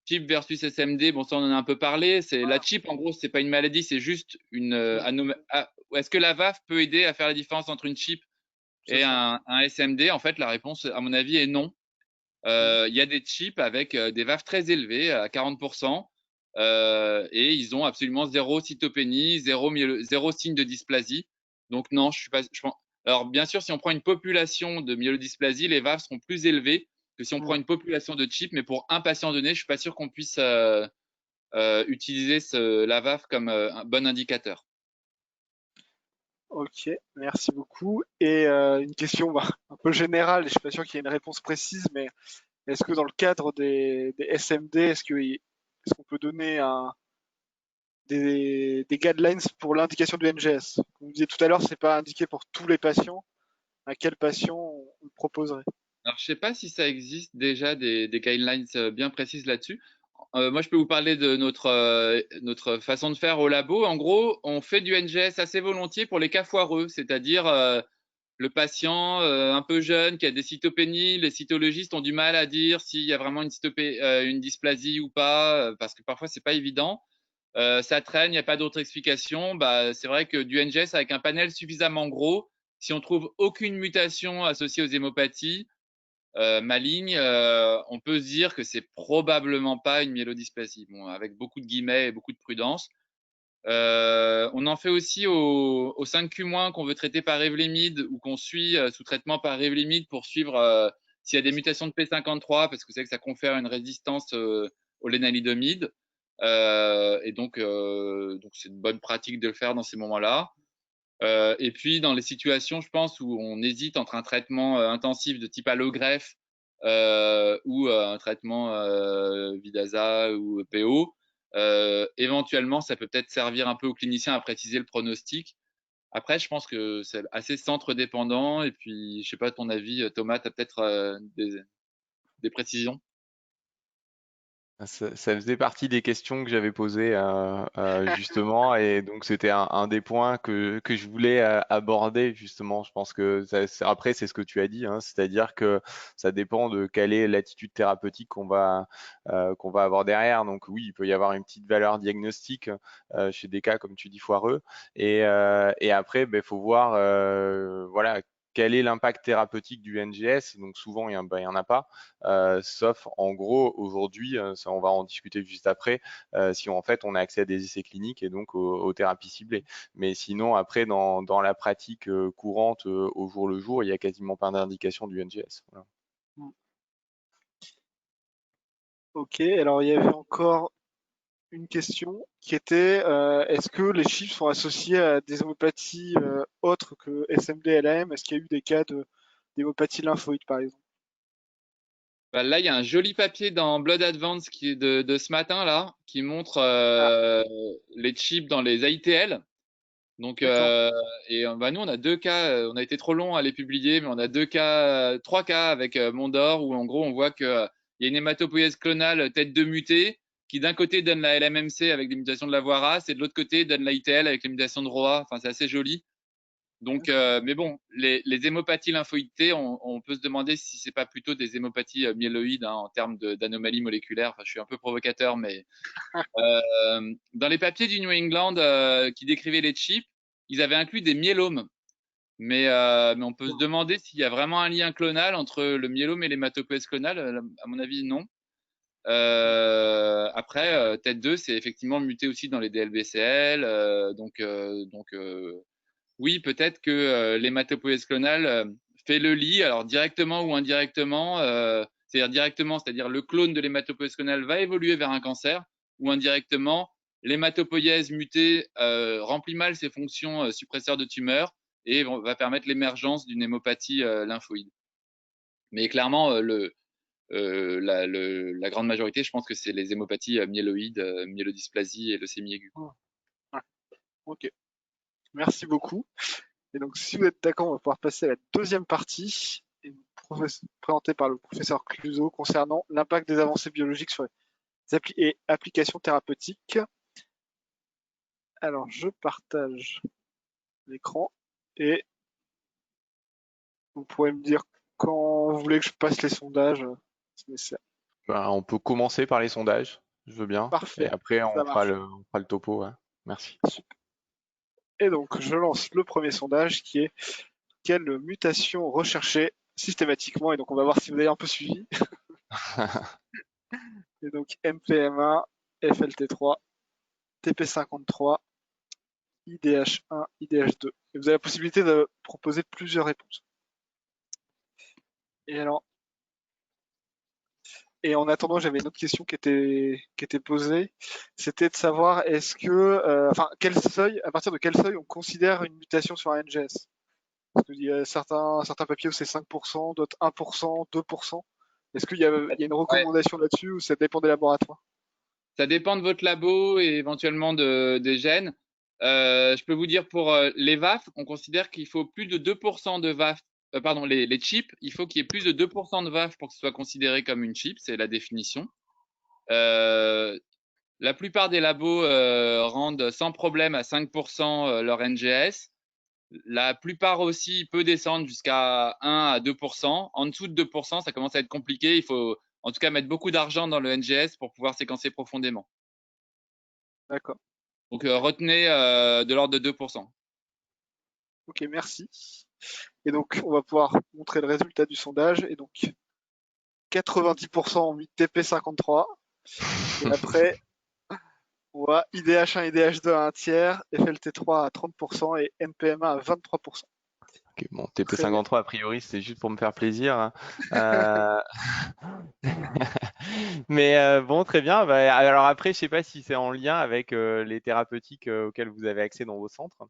chip versus SMD, bon, ça on en a un peu parlé. La chip, en gros, c'est pas une maladie, c'est juste une anomalie. Est-ce que la VAF peut aider à faire la différence entre une chip et un SMD? En fait, la réponse, à mon avis, est non. Il y a des chips avec des VAF très élevés, à 40%, et ils ont absolument zéro cytopénie, zéro signe de dysplasie. Donc non, je suis pas. Alors bien sûr, si on prend une population de myélodysplasie, les VAF seront plus élevés que si on prend une population de chips. Mais pour un patient donné, je suis pas sûr qu'on puisse utiliser la VAF comme un bon indicateur. Ok, merci beaucoup. Et une question un peu générale, et je suis pas sûr qu'il y ait une réponse précise, mais est-ce que dans le cadre des SMD, est-ce qu'on peut donner des guidelines pour l'indication du NGS? Comme vous disiez tout à l'heure, c'est pas indiqué pour tous les patients. À quel patient on le proposerait? Alors, je sais pas si ça existe déjà des guidelines bien précises là-dessus. Moi, je peux vous parler de notre façon de faire au labo. En gros, on fait du NGS assez volontiers pour les cas foireux, c'est-à-dire le patient un peu jeune qui a des cytopénies. Les cytologistes ont du mal à dire s'il y a vraiment une dysplasie ou pas, parce que parfois c'est pas évident. Ça traîne, il n'y a pas d'autre explication. Bah, c'est vrai que du NGS avec un panel suffisamment gros, si on trouve aucune mutation associée aux hémopathies maligne, on peut se dire que c'est probablement pas une myélodysplasie. Bon, avec beaucoup de guillemets et beaucoup de prudence. On en fait aussi au 5Q- qu'on veut traiter par Revlimid ou qu'on suit sous traitement par Revlimid pour suivre s'il y a des mutations de P53, parce que vous savez que ça confère une résistance au lénalidomide. Et donc c'est une bonne pratique de le faire dans ces moments-là. Et puis, dans les situations, je pense, où on hésite entre un traitement intensif de type allogreffe ou un traitement Vidaza ou PO, éventuellement, ça peut peut-être servir un peu aux cliniciens à préciser le pronostic. Après, je pense que c'est assez centre dépendant. Et puis, je sais pas ton avis, Thomas, tu as peut-être des précisions? Ça faisait partie des questions que j'avais posées justement, et donc c'était un des points que je voulais aborder justement. Je pense que après c'est ce que tu as dit, hein, c'est-à-dire que ça dépend de quelle est l'attitude thérapeutique qu'on va avoir derrière. Donc oui, il peut y avoir une petite valeur diagnostique chez des cas comme tu dis foireux, et après il faut voir voilà quel est l'impact thérapeutique du NGS. Donc souvent il y en a pas. Sauf en gros aujourd'hui, ça on va en discuter juste après, si en fait on a accès à des essais cliniques et donc aux thérapies ciblées. Mais sinon après dans la pratique courante au jour le jour, il y a quasiment pas d'indication du NGS. Voilà. Ok, alors il y avait encore une question qui était est-ce que les chiffres sont associés à des hémopathies autres que SMD-LAM? Est-ce qu'il y a eu des cas d'hémopathie lymphoïde par exemple? Bah, là, il y a un joli papier dans Blood Advance qui est de ce matin là, qui montre Ah, les chips dans les AITL. Donc, d'accord. bah, nous, on a deux cas. On a été trop long à les publier, mais on a trois cas avec Mondor où en gros, on voit que il y a une hématopoïèse clonale tête de mutée qui d'un côté donne la LMMC avec des mutations de la voie RAS et de l'autre côté donne la ITL avec les mutations de ROA. Enfin, c'est assez joli. Donc, mais bon, les hémopathies lymphoïdées, on peut se demander si c'est pas plutôt des hémopathies myéloïdes en termes d'anomalies moléculaires. Enfin, je suis un peu provocateur, mais dans les papiers du New England qui décrivaient les chips, ils avaient inclus des myélomes. Mais on peut se demander s'il y a vraiment un lien clonal entre le myélome et l'hématopoïèse clonale. À mon avis, non. Après, tête 2, c'est effectivement muté aussi dans les DLBCL. Oui, peut-être que l'hématopoïèse clonale fait le lit, alors directement ou indirectement. C'est-à-dire directement, c'est-à-dire le clone de l'hématopoïèse clonale va évoluer vers un cancer, ou indirectement, l'hématopoïèse mutée remplit mal ses fonctions suppresseurs de tumeurs et va permettre l'émergence d'une hémopathie lymphoïde. Mais clairement, la grande majorité, je pense que c'est les hémopathies myéloïdes, myélodysplasie et leucémie aiguë. Ouais, ok, merci beaucoup. Et donc, si vous êtes d'accord, on va pouvoir passer à la deuxième partie, présentée par le professeur Cluzo concernant l'impact des avancées biologiques sur les applications thérapeutiques. Alors, je partage l'écran et vous pourrez me dire quand vous voulez que je passe les sondages, si nécessaire. Ben, on peut commencer par les sondages, je veux bien. Et Parfait, après, ça marche. on fera le topo. Ouais. Merci. Super. Et donc, je lance le premier sondage qui est quelle mutation rechercher systématiquement. Et donc, on va voir si vous avez un peu suivi. Et donc, MPM1, FLT3, TP53, IDH1, IDH2. Et vous avez la possibilité de proposer plusieurs réponses. Et alors, et en attendant, j'avais une autre question qui était posée. C'était de savoir est-ce que, enfin, quel seuil, à partir de quel seuil on considère une mutation sur un NGS? Parce qu'il y a certains papiers où c'est 5%, d'autres 1%, 2%. Est-ce il y a une Ouais, recommandation là-dessus ou ça dépend des laboratoires? ça dépend de votre labo et éventuellement des gènes. Je peux vous dire pour les VAF, on considère qu'il faut plus de 2% de VAF, pardon, les chips, il faut qu'il y ait plus de 2% de VAF pour que ce soit considéré comme une chip, c'est la définition. Euh, la plupart des labos rendent sans problème à 5% leur NGS. La plupart aussi peut descendre jusqu'à 1 à 2%. En dessous de 2%, ça commence à être compliqué. Il faut en tout cas mettre beaucoup d'argent dans le NGS pour pouvoir séquencer profondément. D'accord. Donc retenez de l'ordre de 2%. Ok, merci. Et donc, on va pouvoir montrer le résultat du sondage. Et donc, 90% ont mis TP53. Et après, on voit IDH1, IDH2 à un tiers, FLT3 à 30% et NPMA à 23%. Ok, bon, Très bien. TP53, a priori, c'est juste pour me faire plaisir, hein. Euh, Mais bon, très bien. Bah, alors après, je sais pas si c'est en lien avec les thérapeutiques auxquelles vous avez accès dans vos centres.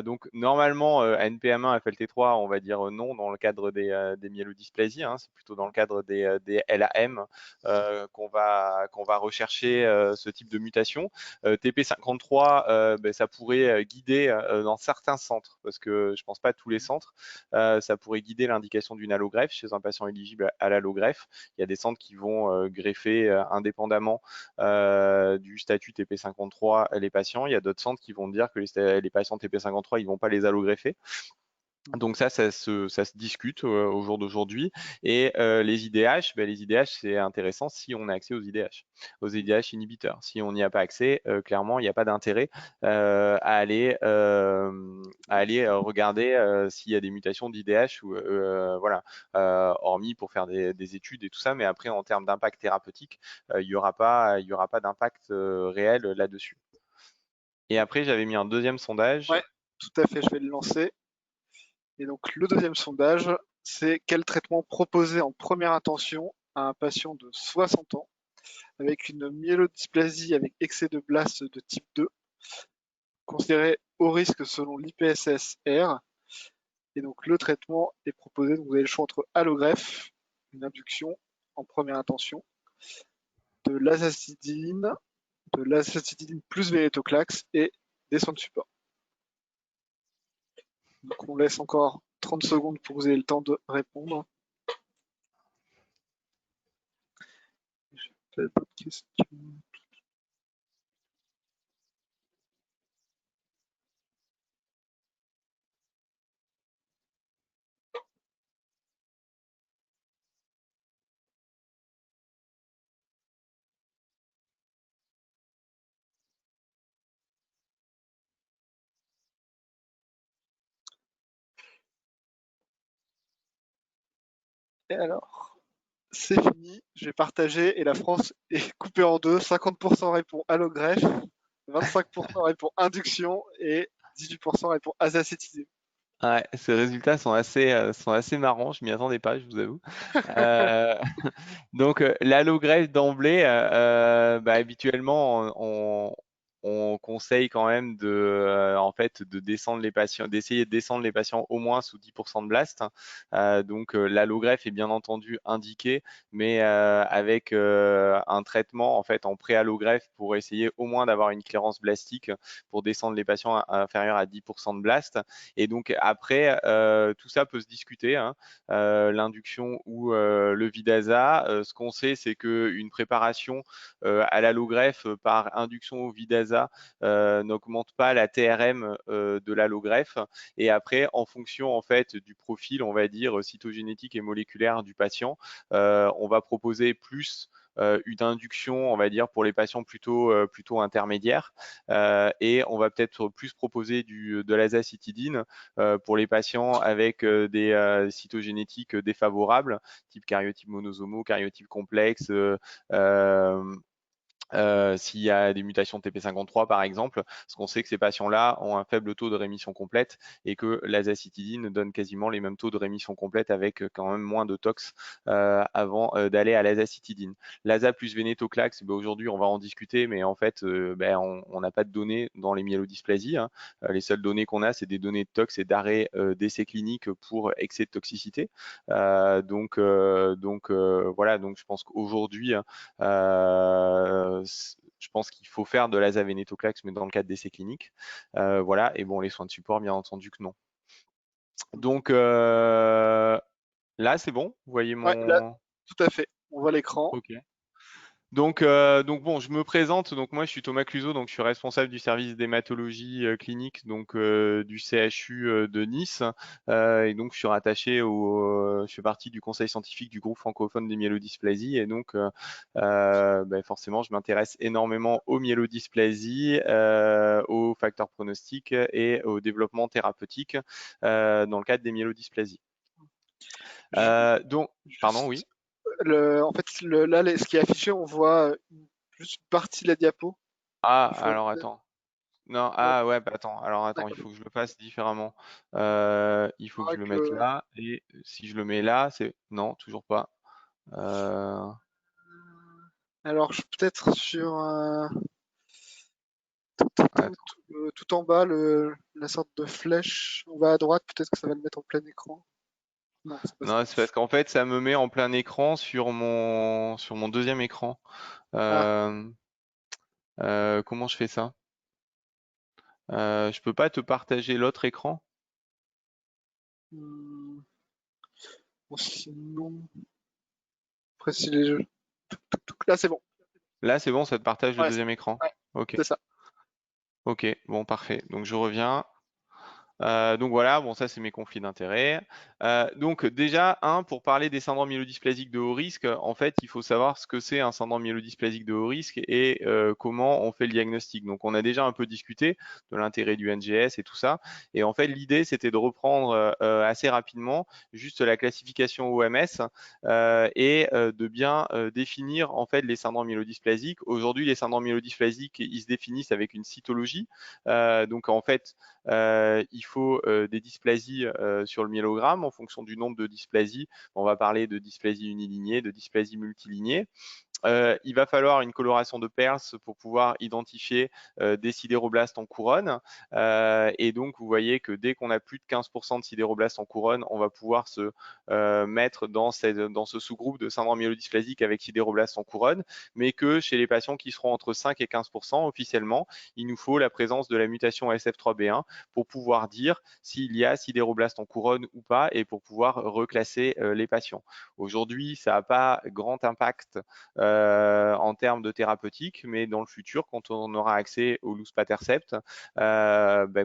Donc normalement, NPM1, FLT3, on va dire non dans le cadre des myélodysplasies, hein. C'est plutôt dans le cadre des LAM qu'on va rechercher ce type de mutation. TP53, ben, ça pourrait guider dans certains centres, parce que je pense pas à tous les centres, ça pourrait guider l'indication d'une allogreffe chez un patient éligible à l'allogreffe. Il y a des centres qui vont greffer indépendamment du statut TP53 les patients. Il y a d'autres centres qui vont dire que les patients TP53, ils vont pas les allogreffer. Donc ça se discute au jour d'aujourd'hui. Et les IDH, ben, les IDH, c'est intéressant si on a accès aux IDH inhibiteurs. Si on n'y a pas accès, clairement, il n'y a pas d'intérêt à aller regarder s'il y a des mutations d'IDH ou voilà, hormis pour faire des études et tout ça. Mais après, en termes d'impact thérapeutique, il y aura pas d'impact réel là-dessus. Et après, j'avais mis un deuxième sondage. Ouais, tout à fait, je vais le lancer. Et donc, le deuxième sondage, c'est quel traitement proposer en première intention à un patient de 60 ans avec une myélodysplasie avec excès de blast de type 2, considéré haut risque selon l'IPSS-R. Et donc, le traitement est proposé. Donc, vous avez le choix entre allogreffe, une induction en première intention, de l'azacitidine, plus vénétoclax et des soins de support. Donc, on laisse encore 30 secondes pour que vous ayez le temps de répondre. J'ai pas d'autres questions. Et alors, c'est fini, j'ai partagé et la France est coupée en deux. 50% répond allogreffe, 25% répond induction et 18% répond azacétidine. Ouais, ces résultats sont assez marrants, je m'y attendais pas, je vous avoue. Euh, donc, l'allogreffe d'emblée, bah, habituellement, on conseille quand même en fait, de descendre les patients, d'essayer de descendre les patients au moins sous 10% de blast. Donc, l'allogreffe est bien entendu indiquée, mais avec un traitement en fait en pré-allogreffe pour essayer au moins d'avoir une clairance blastique pour descendre les patients inférieurs à 10% de blast. Et donc après, tout ça peut se discuter, hein, l'induction ou le Vidasa. Ce qu'on sait, c'est qu'une préparation à l'allogreffe par induction au Vidasa l'ASA n'augmente pas la TRM de l'allogreffe. Et après, en fonction en fait du profil, on va dire cytogénétique et moléculaire du patient, on va proposer plus une induction, on va dire, pour les patients plutôt intermédiaires. Et on va peut-être plus proposer de l'azacitidine pour les patients avec des cytogénétiques défavorables, type karyotype monosomo, karyotype complexe, s'il y a des mutations TP53 par exemple, parce qu'on sait que ces patients-là ont un faible taux de rémission complète et que l'azacitidine donne quasiment les mêmes taux de rémission complète avec quand même moins de tox avant d'aller à l'azacitidine. L'ASA plus vénétoclax, aujourd'hui on va en discuter, mais en fait on n'a pas de données dans les myélodysplasies. Hein. Les seules données qu'on a, c'est des données de tox et d'arrêt d'essais cliniques pour excès de toxicité. Voilà, donc je pense qu'aujourd'hui je pense qu'il faut faire de l'azavénétoclax, mais dans le cadre d'essais cliniques. Voilà, et bon, les soins de support, bien entendu que non. Donc là, c'est bon, vous voyez mon... Ouais, là, tout à fait. On voit l'écran. Ok. Donc bon, je me présente. Donc moi, je suis Thomas Cluzot, donc je suis responsable du service d'hématologie clinique, donc du CHU de Nice, et donc je suis rattaché je fais partie du conseil scientifique du groupe francophone des myélodysplasies, et donc forcément, je m'intéresse énormément aux myélodysplasies, aux facteurs pronostiques et au développement thérapeutique dans le cadre des myélodysplasies. Donc, pardon, oui. En fait, là, ce qui est affiché, on voit juste une partie de la diapo. Ah, Faut alors attends. Non, ouais, attends. Alors attends, il faut que je le fasse différemment. Il faut que je le mette là. Et si je le mets là, c'est... Non, toujours pas. Alors, peut-être sur tout en bas, la sorte de flèche. On va à droite, peut-être que ça va le mettre en plein écran. Non, c'est pas ça. Non, c'est parce qu'en fait, ça me met en plein écran sur mon deuxième écran. Comment je fais ça? Je peux pas te partager l'autre écran? Bon, sinon, après, si les jeux. Là, c'est bon. Là, c'est bon, ça te partage le Ouais, deuxième écran. ouais, Ok. c'est ça. Ok, bon, parfait. Donc je reviens. Donc voilà, bon ça c'est mes conflits d'intérêts. Donc déjà, pour parler des syndromes myélodysplasiques de haut risque, en fait il faut savoir ce que c'est un syndrome myélodysplasique de haut risque et comment on fait le diagnostic. Donc on a déjà un peu discuté de l'intérêt du NGS et tout ça. Et en fait l'idée c'était de reprendre assez rapidement juste la classification OMS et de bien définir en fait les syndromes myélodysplasiques. Aujourd'hui les syndromes myélodysplasiques ils se définissent avec une cytologie. Donc en fait il faut des dysplasies sur le myélogramme en fonction du nombre de dysplasies. On va parler de dysplasie unilignée, de dysplasie multilignée. Il va falloir une coloration de Pearls pour pouvoir identifier des sidéroblastes en couronne. Et donc, vous voyez que dès qu'on a plus de 15% de sidéroblastes en couronne, on va pouvoir se mettre dans ce sous-groupe de syndrome myélodysplasique avec sidéroblastes en couronne, mais que chez les patients qui seront entre 5 et 15% officiellement, il nous faut la présence de la mutation SF3B1 pour pouvoir dire s'il y a sidéroblastes en couronne ou pas et pour pouvoir reclasser les patients. Aujourd'hui, ça n'a pas grand impact en termes de thérapeutique, mais dans le futur, quand on aura accès au luspatercept,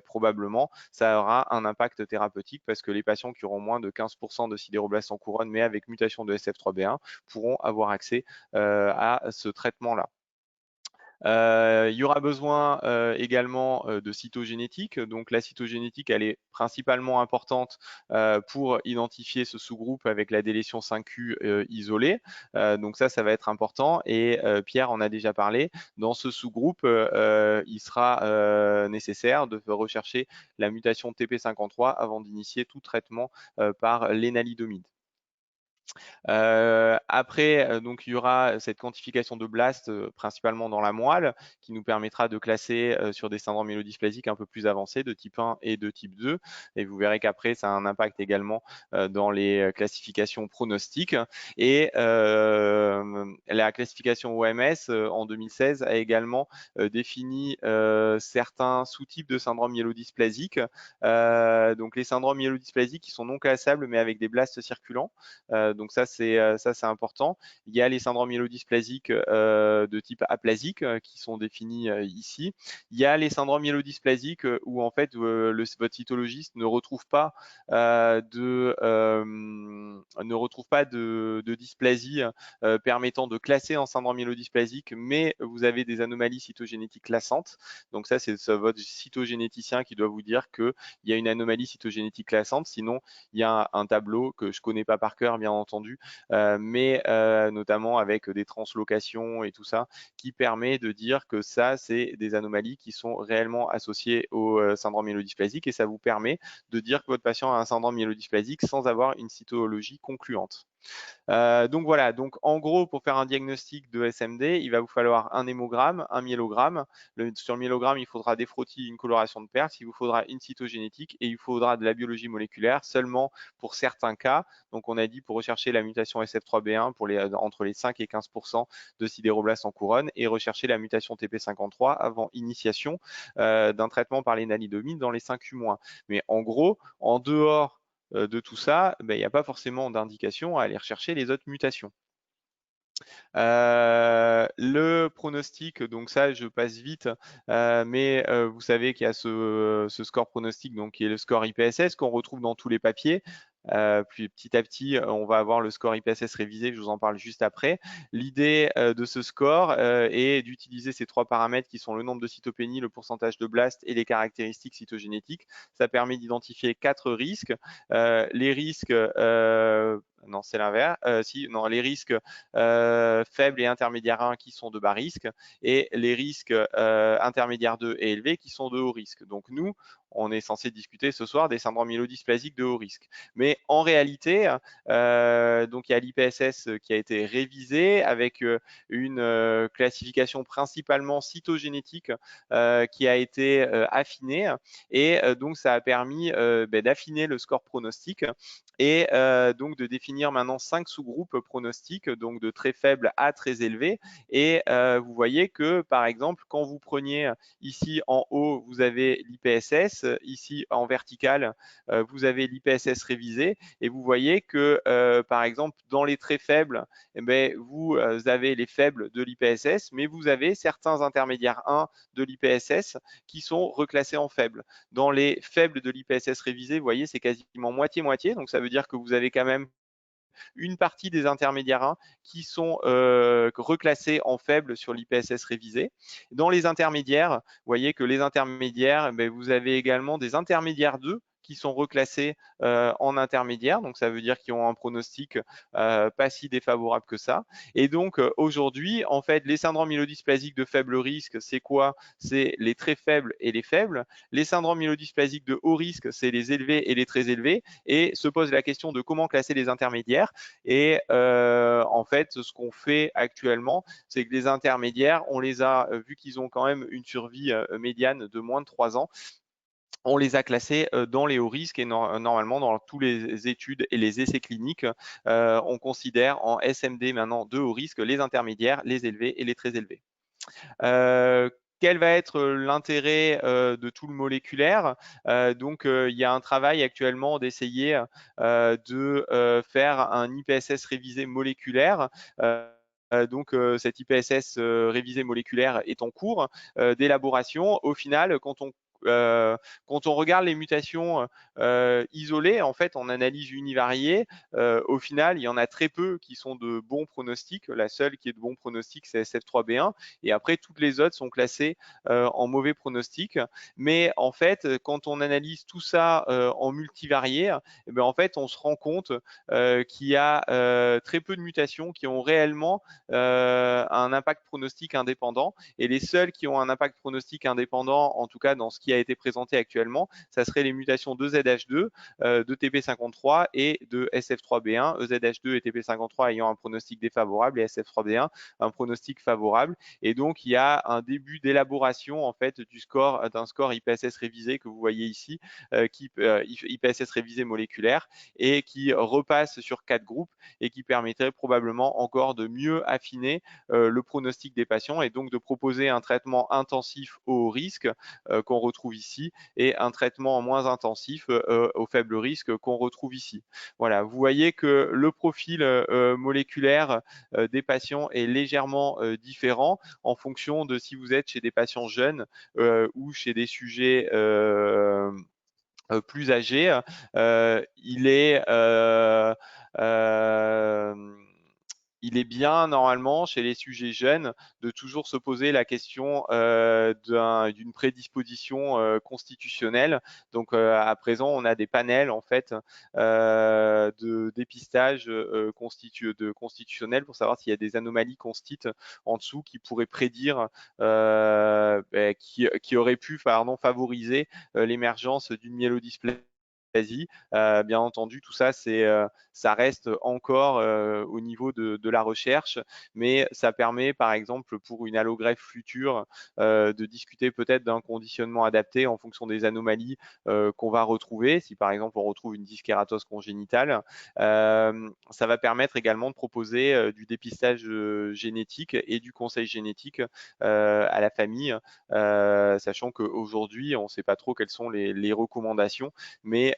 probablement ça aura un impact thérapeutique parce que les patients qui auront moins de 15% de sidéroblastes en couronne, mais avec mutation de SF3B1, pourront avoir accès à ce traitement-là. Il y aura besoin également de cytogénétique. Donc la cytogénétique, elle est principalement importante pour identifier ce sous-groupe avec la délétion 5Q isolée. Donc ça va être important. Et Pierre en a déjà parlé. Dans ce sous-groupe, il sera nécessaire de rechercher la mutation TP53 avant d'initier tout traitement par l'énalidomide. Après, donc il y aura cette quantification de blast principalement dans la moelle qui nous permettra de classer sur des syndromes myélodysplasiques un peu plus avancés de type 1 et de type 2. Et vous verrez qu'après, ça a un impact également dans les classifications pronostiques. Et la classification OMS en 2016 a également défini certains sous-types de syndromes myélodysplasiques. Donc les syndromes myélodysplasiques qui sont non classables mais avec des blasts circulants. donc ça c'est important. Il y a les syndromes myélodysplasiques de type aplasique qui sont définis ici. Il y a les syndromes myélodysplasiques où en fait votre cytologiste ne retrouve pas de dysplasie permettant de classer en syndrome myélodysplasique, mais vous avez des anomalies cytogénétiques classantes. Donc ça, c'est votre cytogénéticien qui doit vous dire qu'il y a une anomalie cytogénétique classante. Sinon, il y a un tableau que je ne connais pas par cœur, bien entendu, mais notamment avec des translocations et tout ça, qui permet de dire que ça, c'est des anomalies qui sont réellement associées au syndrome myélodysplasique, et ça vous permet de dire que votre patient a un syndrome myélodysplasique sans avoir une cytologie concluante. Donc voilà, donc en gros, pour faire un diagnostic de SMD, il va vous falloir un hémogramme, un myélogramme. Sur le myélogramme, il faudra des frottis, une coloration de Pearce, il vous faudra une cytogénétique et il faudra de la biologie moléculaire seulement pour certains cas. Donc on a dit pour rechercher la mutation SF3B1 pour entre les 5 et 15% de sidéroblastes en couronne et rechercher la mutation TP53 avant initiation d'un traitement par les nalidomide dans les 5 U-. Mais en gros, en dehors de tout ça, il n'y a pas forcément d'indication à aller rechercher les autres mutations. Le pronostic, donc ça je passe vite, mais vous savez qu'il y a ce score pronostic, donc qui est le score IPSS qu'on retrouve dans tous les papiers. Puis petit à petit, on va avoir le score IPSS révisé, je vous en parle juste après. L'idée de ce score est d'utiliser ces 3 paramètres qui sont le nombre de cytopénies, le pourcentage de blast et les caractéristiques cytogénétiques. Ça permet d'identifier 4 risques. Les risques, non c'est l'inverse, les risques faibles et intermédiaires 1 qui sont de bas risque et les risques intermédiaires 2 et élevés qui sont de haut risque. Donc nous, on est censé discuter ce soir des syndromes myélodysplasiques de haut risque. Mais en réalité, donc il y a l'IPSS qui a été révisé avec une classification principalement cytogénétique qui a été affinée et donc ça a permis d'affiner le score pronostic et donc de définir maintenant 5 sous-groupes pronostiques, donc de très faibles à très élevés. Et vous voyez que, par exemple, quand vous preniez ici en haut, vous avez l'IPSS, ici en vertical, vous avez l'IPSS révisé, et vous voyez que, par exemple, dans les très faibles, vous avez les faibles de l'IPSS, mais vous avez certains intermédiaires 1 de l'IPSS qui sont reclassés en faibles. Dans les faibles de l'IPSS révisé, vous voyez, c'est quasiment moitié-moitié, donc ça veut dire que vous avez quand même une partie des intermédiaires 1 qui sont reclassés en faibles sur l'IPSS révisé. Dans les intermédiaires, vous voyez que les intermédiaires, vous avez également des intermédiaires 2 qui sont reclassés en intermédiaire, donc ça veut dire qu'ils ont un pronostic pas si défavorable que ça. Et donc aujourd'hui, en fait, les syndromes myélodysplasiques de faible risque, c'est quoi? C'est les très faibles et les faibles. Les syndromes myélodysplasiques de haut risque, c'est les élevés et les très élevés. Et se pose la question de comment classer les intermédiaires. Et en fait, ce qu'on fait actuellement, c'est que les intermédiaires, on les a, vu qu'ils ont quand même une survie médiane de moins de 3 ans, on les a classés dans les hauts risques et normalement dans toutes les études et les essais cliniques, on considère en SMD maintenant de haut risque les intermédiaires, les élevés et les très élevés. Quel va être l'intérêt de tout le moléculaire? Donc, il y a un travail actuellement d'essayer de faire un IPSS révisé moléculaire. Donc, cet IPSS révisé moléculaire est en cours d'élaboration. Au final, quand on regarde les mutations isolées, en fait, en analyse univariée, au final, il y en a très peu qui sont de bons pronostics. La seule qui est de bon pronostic, c'est SF3B1. Et après, toutes les autres sont classées en mauvais pronostic. Mais en fait, quand on analyse tout ça en multivarié, en fait, on se rend compte qu'il y a très peu de mutations qui ont réellement un impact pronostic indépendant. Et les seules qui ont un impact pronostic indépendant, en tout cas dans ce qui a été présenté actuellement, ça serait les mutations de ZH2, de TP53 et de SF3B1, EZH2 et TP53 ayant un pronostic défavorable et SF3B1 un pronostic favorable. Et donc, il y a un début d'élaboration en fait d'un score IPSS révisé que vous voyez ici, IPSS révisé moléculaire, et qui repasse sur 4 groupes et qui permettrait probablement encore de mieux affiner le pronostic des patients et donc de proposer un traitement intensif au risque qu'on retrouve retrouve ici et un traitement moins intensif au faible risque qu'on retrouve ici. Voilà, vous voyez que le profil moléculaire des patients est légèrement différent en fonction de si vous êtes chez des patients jeunes ou chez des sujets plus âgés. Il est bien normalement chez les sujets jeunes de toujours se poser la question d'une prédisposition constitutionnelle. Donc à présent, on a des panels en fait de dépistage constitutionnel pour savoir s'il y a des anomalies constites en dessous qui pourraient prédire, qui auraient pu favoriser l'émergence d'une myélodysplasie. Bien entendu, tout ça, ça reste encore au niveau de la recherche, mais ça permet, par exemple, pour une allogreffe future, de discuter peut-être d'un conditionnement adapté en fonction des anomalies qu'on va retrouver. Si, par exemple, on retrouve une dyskératose congénitale, ça va permettre également de proposer du dépistage génétique et du conseil génétique à la famille, sachant qu'aujourd'hui, on ne sait pas trop quelles sont les recommandations, mais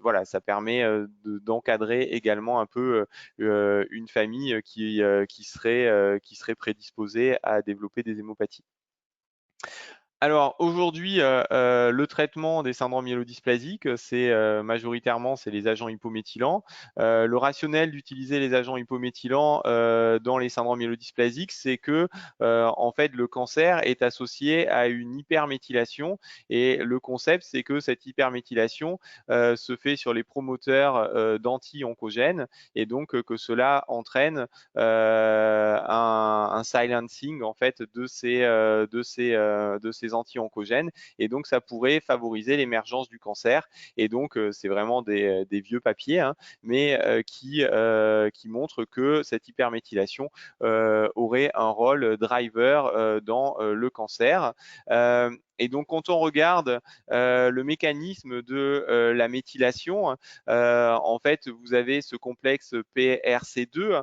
voilà, ça permet d'encadrer également un peu une famille qui serait prédisposée à développer des hémopathies. Alors aujourd'hui, le traitement des syndromes myélodysplasiques, c'est majoritairement les agents hypométhylants. Le rationnel d'utiliser les agents hypométhylants dans les syndromes myélodysplasiques, c'est que en fait le cancer est associé à une hyperméthylation et le concept, c'est que cette hyperméthylation se fait sur les promoteurs d'anti-oncogènes et donc que cela entraîne un silencing en fait de ces anti-oncogènes et donc ça pourrait favoriser l'émergence du cancer. Et donc c'est vraiment des vieux papiers, hein, mais qui montrent que cette hyperméthylation aurait un rôle driver dans le cancer. Et donc, quand on regarde le mécanisme de la méthylation, en fait, vous avez ce complexe PRC2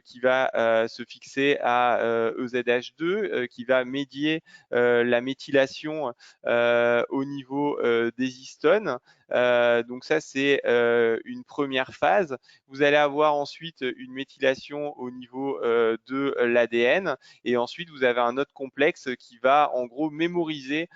qui va se fixer à EZH2, qui va médier la méthylation au niveau des histones. Donc ça, c'est une première phase. Vous allez avoir ensuite une méthylation au niveau de l'ADN et ensuite, vous avez un autre complexe qui va en gros mémoriser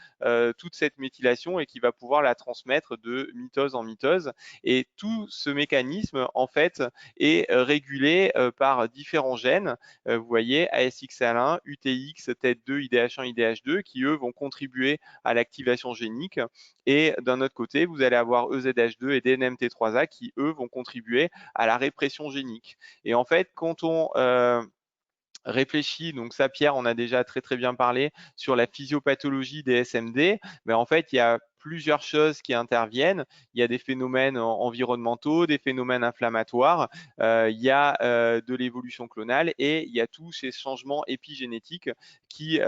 toute cette méthylation et qui va pouvoir la transmettre de mitose en mitose. Et tout ce mécanisme, en fait, est régulé par différents gènes. Vous voyez, ASXL1, UTX, TET2, IDH1, IDH2, qui eux vont contribuer à l'activation génique. Et d'un autre côté, vous allez avoir EZH2 et DNMT3A qui eux vont contribuer à la répression génique. Et en fait, quand on réfléchit, donc ça Pierre on a déjà très bien parlé sur la physiopathologie des SMD, mais en fait il y a plusieurs choses qui interviennent. Il y a des phénomènes environnementaux, des phénomènes inflammatoires, il y a de l'évolution clonale et il y a tous ces changements épigénétiques qui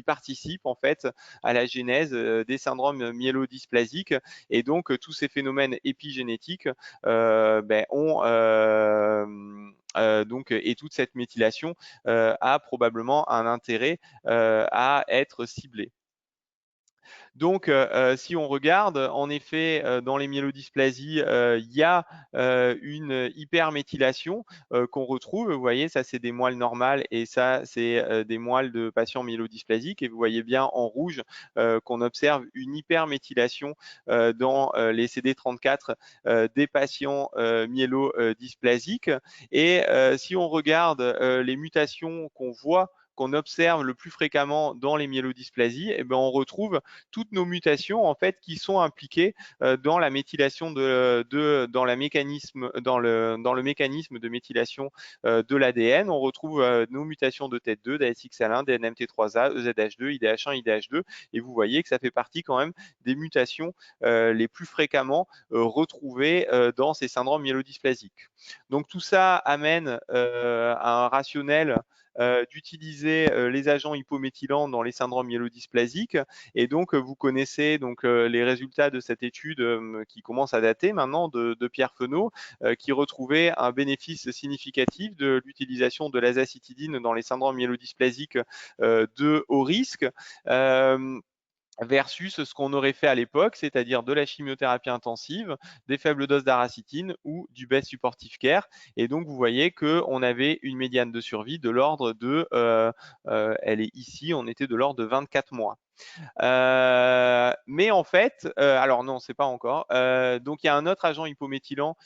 participent en fait à la genèse des syndromes myélodysplasiques. Et donc tous ces phénomènes épigénétiques ont et toute cette méthylation a probablement un intérêt à être ciblée. Donc, si on regarde, en effet, dans les myélodysplasies, il y a une hyperméthylation qu'on retrouve. Vous voyez, ça, c'est des moelles normales et ça, c'est des moelles de patients myélodysplasiques. Et vous voyez bien en rouge qu'on observe une hyperméthylation dans les CD34 des patients myélodysplasiques. Et si on regarde les mutations qu'on observe le plus fréquemment dans les myélodysplasies, eh ben, on retrouve toutes nos mutations en fait qui sont impliquées dans la méthylation dans le mécanisme de méthylation de l'ADN. On retrouve nos mutations de TET2, d'ASXL1, DNMT3A, EZH2, IDH1, IDH2, et vous voyez que ça fait partie quand même des mutations les plus fréquemment retrouvées dans ces syndromes myélodysplasiques. Donc tout ça amène à un rationnel d'utiliser les agents hypométhylants dans les syndromes myélodysplasiques. Et donc, vous connaissez donc les résultats de cette étude qui commence à dater maintenant de Pierre Fenot, qui retrouvait un bénéfice significatif de l'utilisation de l'azacitidine dans les syndromes myélodysplasiques de haut risque. Versus ce qu'on aurait fait à l'époque, c'est-à-dire de la chimiothérapie intensive, des faibles doses d'aracitine ou du best supportive care. Et donc, vous voyez qu'on avait une médiane de survie de l'ordre de, elle est ici, on était de l'ordre de 24 mois. Mais en fait, alors non, c'est pas encore. Donc il y a un autre agent hypométhylant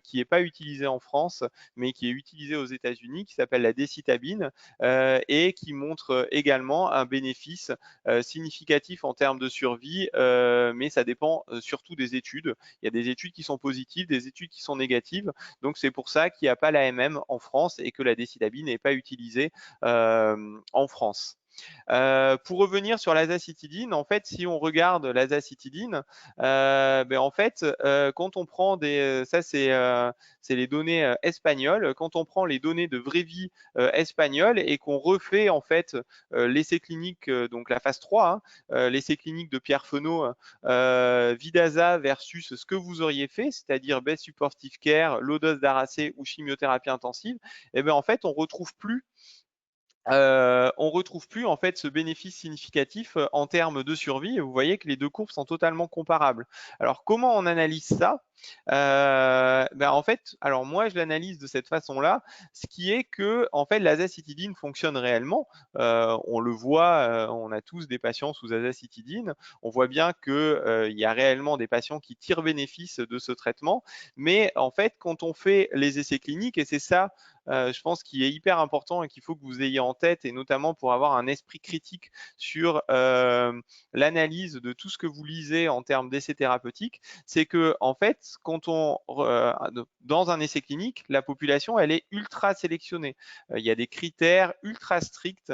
qui n'est pas utilisé en France, mais qui est utilisé aux États-Unis, qui s'appelle la décitabine et qui montre également un bénéfice significatif en termes de survie, mais ça dépend surtout des études. Il y a des études qui sont positives, des études qui sont négatives. Donc c'est pour ça qu'il n'y a pas l'AMM en France et que la décitabine n'est pas utilisée en France. Pour revenir sur l'azacitidine, en fait, si on regarde l'azacitidine, en fait, quand on prend ça c'est les données espagnoles, quand on prend les données de vraie vie espagnoles et qu'on refait en fait l'essai clinique, donc la phase 3, l'essai clinique de Pierre Fenot, Vidaza versus ce que vous auriez fait, c'est-à-dire best supportive care, low dose d'aracé ou chimiothérapie intensive, et bien en fait on retrouve plus en fait ce bénéfice significatif en termes de survie. Et vous voyez que les deux courbes sont totalement comparables. Alors comment on analyse ça? En fait, alors moi je l'analyse de cette façon-là, ce qui est que en fait l'azacitidine fonctionne réellement. On le voit, on a tous des patients sous azacitidine. On voit bien que il y a réellement des patients qui tirent bénéfice de ce traitement. Mais en fait, quand on fait les essais cliniques, et c'est ça je pense qu'il est hyper important et qu'il faut que vous ayez en tête, et notamment pour avoir un esprit critique sur l'analyse de tout ce que vous lisez en termes d'essais thérapeutiques, c'est que en fait, dans un essai clinique, la population, elle est ultra sélectionnée. Il y a des critères ultra stricts.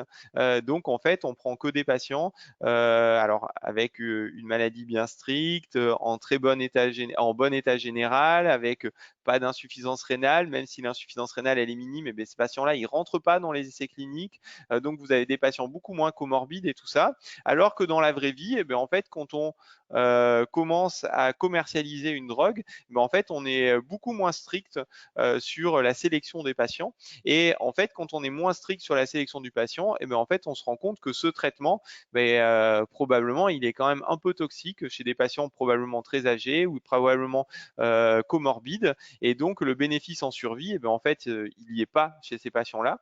Donc, en fait, on prend que des patients alors avec une maladie bien stricte, en bon état général, avec pas d'insuffisance rénale, même si l'insuffisance rénale elle est minime, et ces patients-là, ils ne rentrent pas dans les essais cliniques. Donc, vous avez des patients beaucoup moins comorbides et tout ça. Alors que dans la vraie vie, en fait, quand on commence à commercialiser une drogue, en fait, on est beaucoup moins strict sur la sélection des patients. Et en fait, quand on est moins strict sur la sélection du patient, en fait, on se rend compte que ce traitement, probablement, il est quand même un peu toxique chez des patients probablement très âgés ou probablement comorbides. Et donc, le bénéfice en survie, en fait, il n'y est pas chez ces patients-là.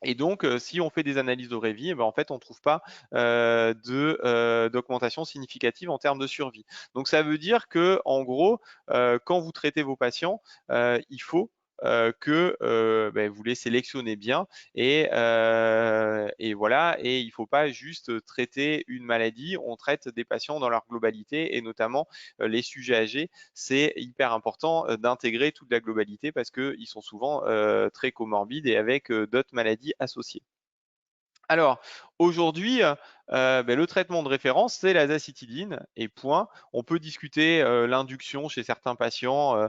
Et donc, si on fait des analyses de vraie vie, en fait, on ne trouve pas d'augmentation significative en termes de survie. Donc, ça veut dire que, en gros, quand vous traitez vos patients, il faut que vous les sélectionnez bien et voilà. Et il ne faut pas juste traiter une maladie, on traite des patients dans leur globalité et notamment les sujets âgés. C'est hyper important d'intégrer toute la globalité parce qu'ils sont souvent très comorbides et avec d'autres maladies associées. Alors, aujourd'hui, le traitement de référence, c'est l'azacitidine et point. On peut discuter l'induction chez certains patients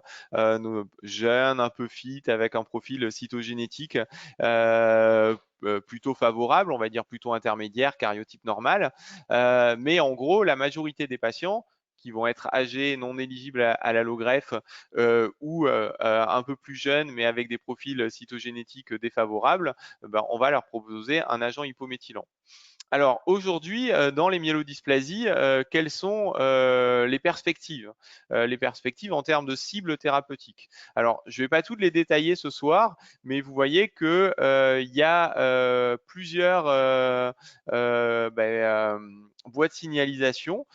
jeunes, un peu fit, avec un profil cytogénétique plutôt favorable, on va dire plutôt intermédiaire, cariotype normal. Mais en gros, la majorité des patients qui vont être âgés, non éligibles à l'allogreffe ou un peu plus jeunes, mais avec des profils cytogénétiques défavorables, on va leur proposer un agent hypométhylant. Alors aujourd'hui, dans les myélodysplasies, quelles sont les perspectives? Les perspectives en termes de cibles thérapeutiques. Alors, je ne vais pas toutes les détailler ce soir, mais vous voyez qu'il y a plusieurs voies de signalisation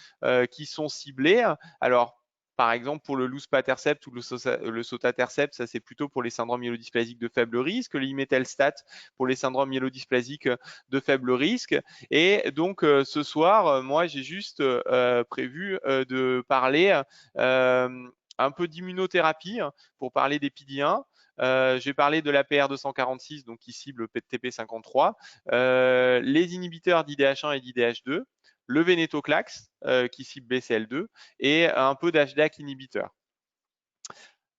qui sont ciblées. Alors, par exemple, pour le luspatercept ou le sotatercept, ça c'est plutôt pour les syndromes myélodysplasiques de faible risque, l'imetelstat pour les syndromes myélodysplasiques de faible risque. Et donc ce soir, moi j'ai juste prévu de parler un peu d'immunothérapie pour parler des PD-1. Je vais parler de l'APR 246, donc qui cible TP53, les inhibiteurs d'IDH1 et d'IDH2, le vénétoclax qui cible BCL2 et un peu d'HDAC inhibiteur.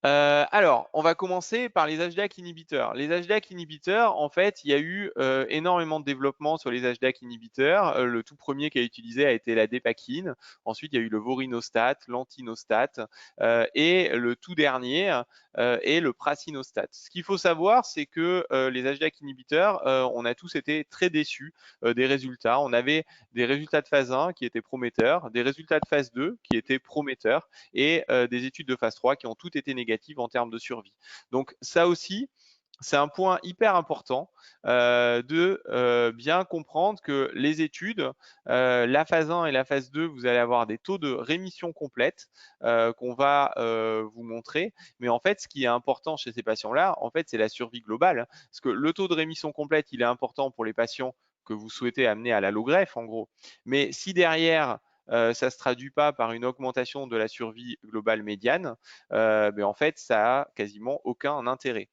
Alors, on va commencer par les HDAC inhibiteurs. Les HDAC inhibiteurs, en fait, il y a eu énormément de développement sur les HDAC inhibiteurs. Le tout premier qui a été utilisé a été la dépakine. Ensuite, il y a eu le vorinostat, l'antinostat et le tout dernier est le pracinostat. Ce qu'il faut savoir, c'est que les HDAC inhibiteurs, on a tous été très déçus des résultats. On avait des résultats de phase 1 qui étaient prometteurs, des résultats de phase 2 qui étaient prometteurs et des études de phase 3 qui ont toutes été négatives en termes de survie. Donc ça aussi, c'est un point hyper important de bien comprendre que les études, la phase 1 et la phase 2, vous allez avoir des taux de rémission complète qu'on va vous montrer. Mais en fait, ce qui est important chez ces patients-là, en fait, c'est la survie globale. Parce que le taux de rémission complète, il est important pour les patients que vous souhaitez amener à l'allogreffe, en gros. Mais si derrière, ça ne se traduit pas par une augmentation de la survie globale médiane, ben en fait, ça a quasiment aucun intérêt.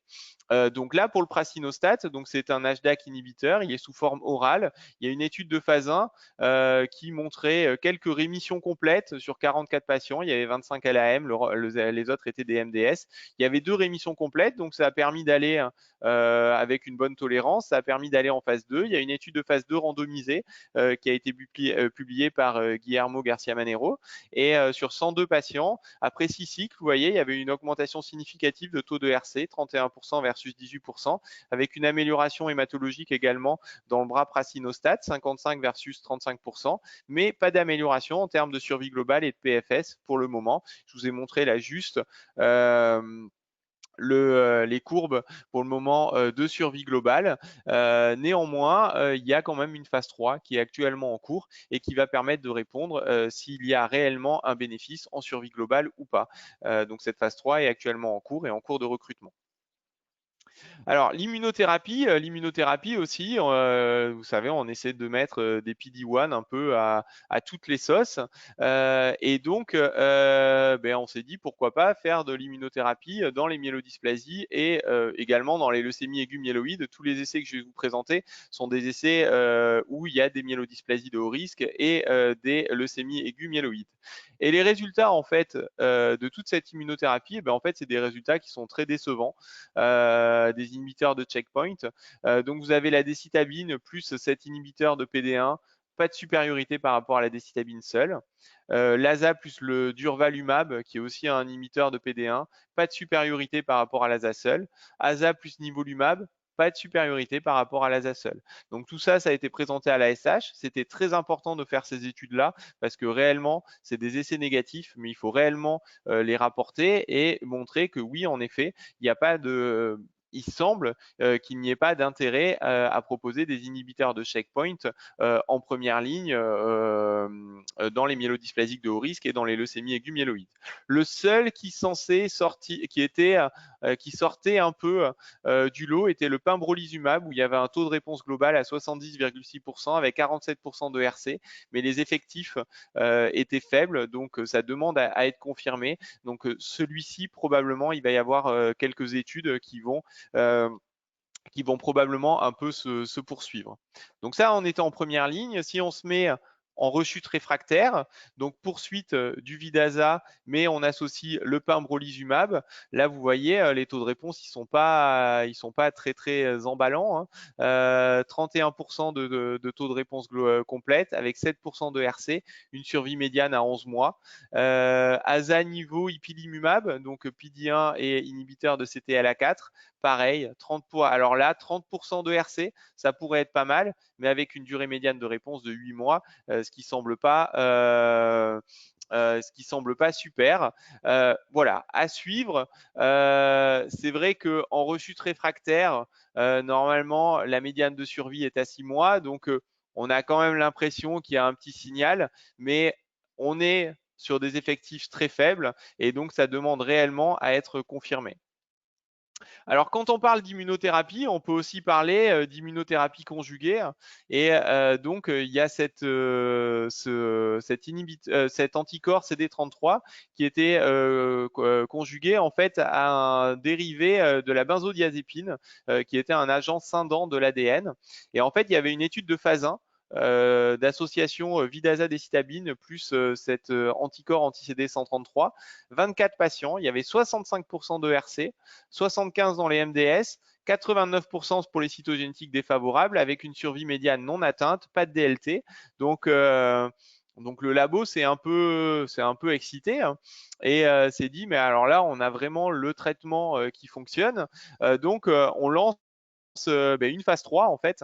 Donc là, pour le pracinostat, donc c'est un HDAC inhibiteur, il est sous forme orale. Il y a une étude de phase 1 qui montrait quelques rémissions complètes sur 44 patients. Il y avait 25 LAM, les autres étaient des MDS. Il y avait 2 rémissions complètes, donc ça a permis d'aller avec une bonne tolérance. Ça a permis d'aller en phase 2. Il y a une étude de phase 2 randomisée qui a été publiée par Guillermo Garcia Manero. Et sur 102 patients, après 6 cycles, vous voyez, il y avait une augmentation significative de taux de RC, 31% versus 18%, avec une amélioration hématologique également dans le bras pracinostat, 55 versus 35%, mais pas d'amélioration en termes de survie globale et de PFS pour le moment. Je vous ai montré là juste les courbes pour le moment de survie globale. Néanmoins, il y a quand même une phase 3 qui est actuellement en cours et qui va permettre de répondre s'il y a réellement un bénéfice en survie globale ou pas. Donc cette phase 3 est actuellement en cours et en cours de recrutement. Alors, l'immunothérapie aussi, vous savez, on essaie de mettre des PD-1 un peu à toutes les sauces. Et donc, ben, on s'est dit pourquoi pas faire de l'immunothérapie dans les myélodysplasies et également dans les leucémies aiguës myéloïdes. Tous les essais que je vais vous présenter sont des essais où il y a des myélodysplasies de haut risque et des leucémies aiguës myéloïdes. Et les résultats, en fait, de toute cette immunothérapie, ben, en fait, c'est des résultats qui sont très décevants. Des inhibiteurs de checkpoint. Donc vous avez la décitabine plus cet inhibiteur de PD1, pas de supériorité par rapport à la décitabine seule. L'ASA plus le durvalumab, qui est aussi un inhibiteur de PD1, pas de supériorité par rapport à l'ASA seul. ASA plus nivolumab, pas de supériorité par rapport à l'ASA seul. Donc tout ça, ça a été présenté à l'ASH. C'était très important de faire ces études-là parce que réellement, c'est des essais négatifs, mais il faut réellement les rapporter et montrer que oui, en effet, il n'y a pas de il semble qu'il n'y ait pas d'intérêt à proposer des inhibiteurs de checkpoint en première ligne dans les myélodysplasiques de haut risque et dans les leucémies aiguës myéloïdes. Le seul qui sortait un peu du lot était le pembrolizumab où il y avait un taux de réponse globale à 70,6% avec 47% de RC, mais les effectifs étaient faibles, donc ça demande à être confirmé. Donc celui-ci, probablement, il va y avoir quelques études qui vont probablement un peu se poursuivre. Donc ça, on était en première ligne. Si on se met en rechute réfractaire, donc poursuite du Vidasa, mais on associe le pembrolizumab. Là, vous voyez, les taux de réponse, ils sont pas très très emballants. 31% de taux de réponse complète avec 7% de RC, une survie médiane à 11 mois. ASA niveau ipilimumab, donc PD1 et inhibiteur de CTLA4, pareil, 30 poids. Alors là, 30% de RC, ça pourrait être pas mal, mais avec une durée médiane de réponse de 8 mois, ce qui semble pas super. Voilà, à suivre. C'est vrai qu'en rechute réfractaire, normalement, la médiane de survie est à 6 mois, donc on a quand même l'impression qu'il y a un petit signal, mais on est sur des effectifs très faibles et donc ça demande réellement à être confirmé. Alors, quand on parle d'immunothérapie, on peut aussi parler d'immunothérapie conjuguée. Et donc, il y a cet anticorps CD33 qui était conjugué en fait à un dérivé de la benzodiazépine qui était un agent scindant de l'ADN. Et en fait, il y avait une étude de phase 1 d'association Vidaza-décitabine plus cet anticorps anti-CD133. 24 patients, il y avait 65% de RC, 75 dans les MDS, 89% pour les cytogénétiques défavorables, avec une survie médiane non atteinte, pas de DLT. Donc le labo c'est un peu excité, hein, et s'est dit mais alors là on a vraiment le traitement qui fonctionne, donc on lance une phase 3 en fait,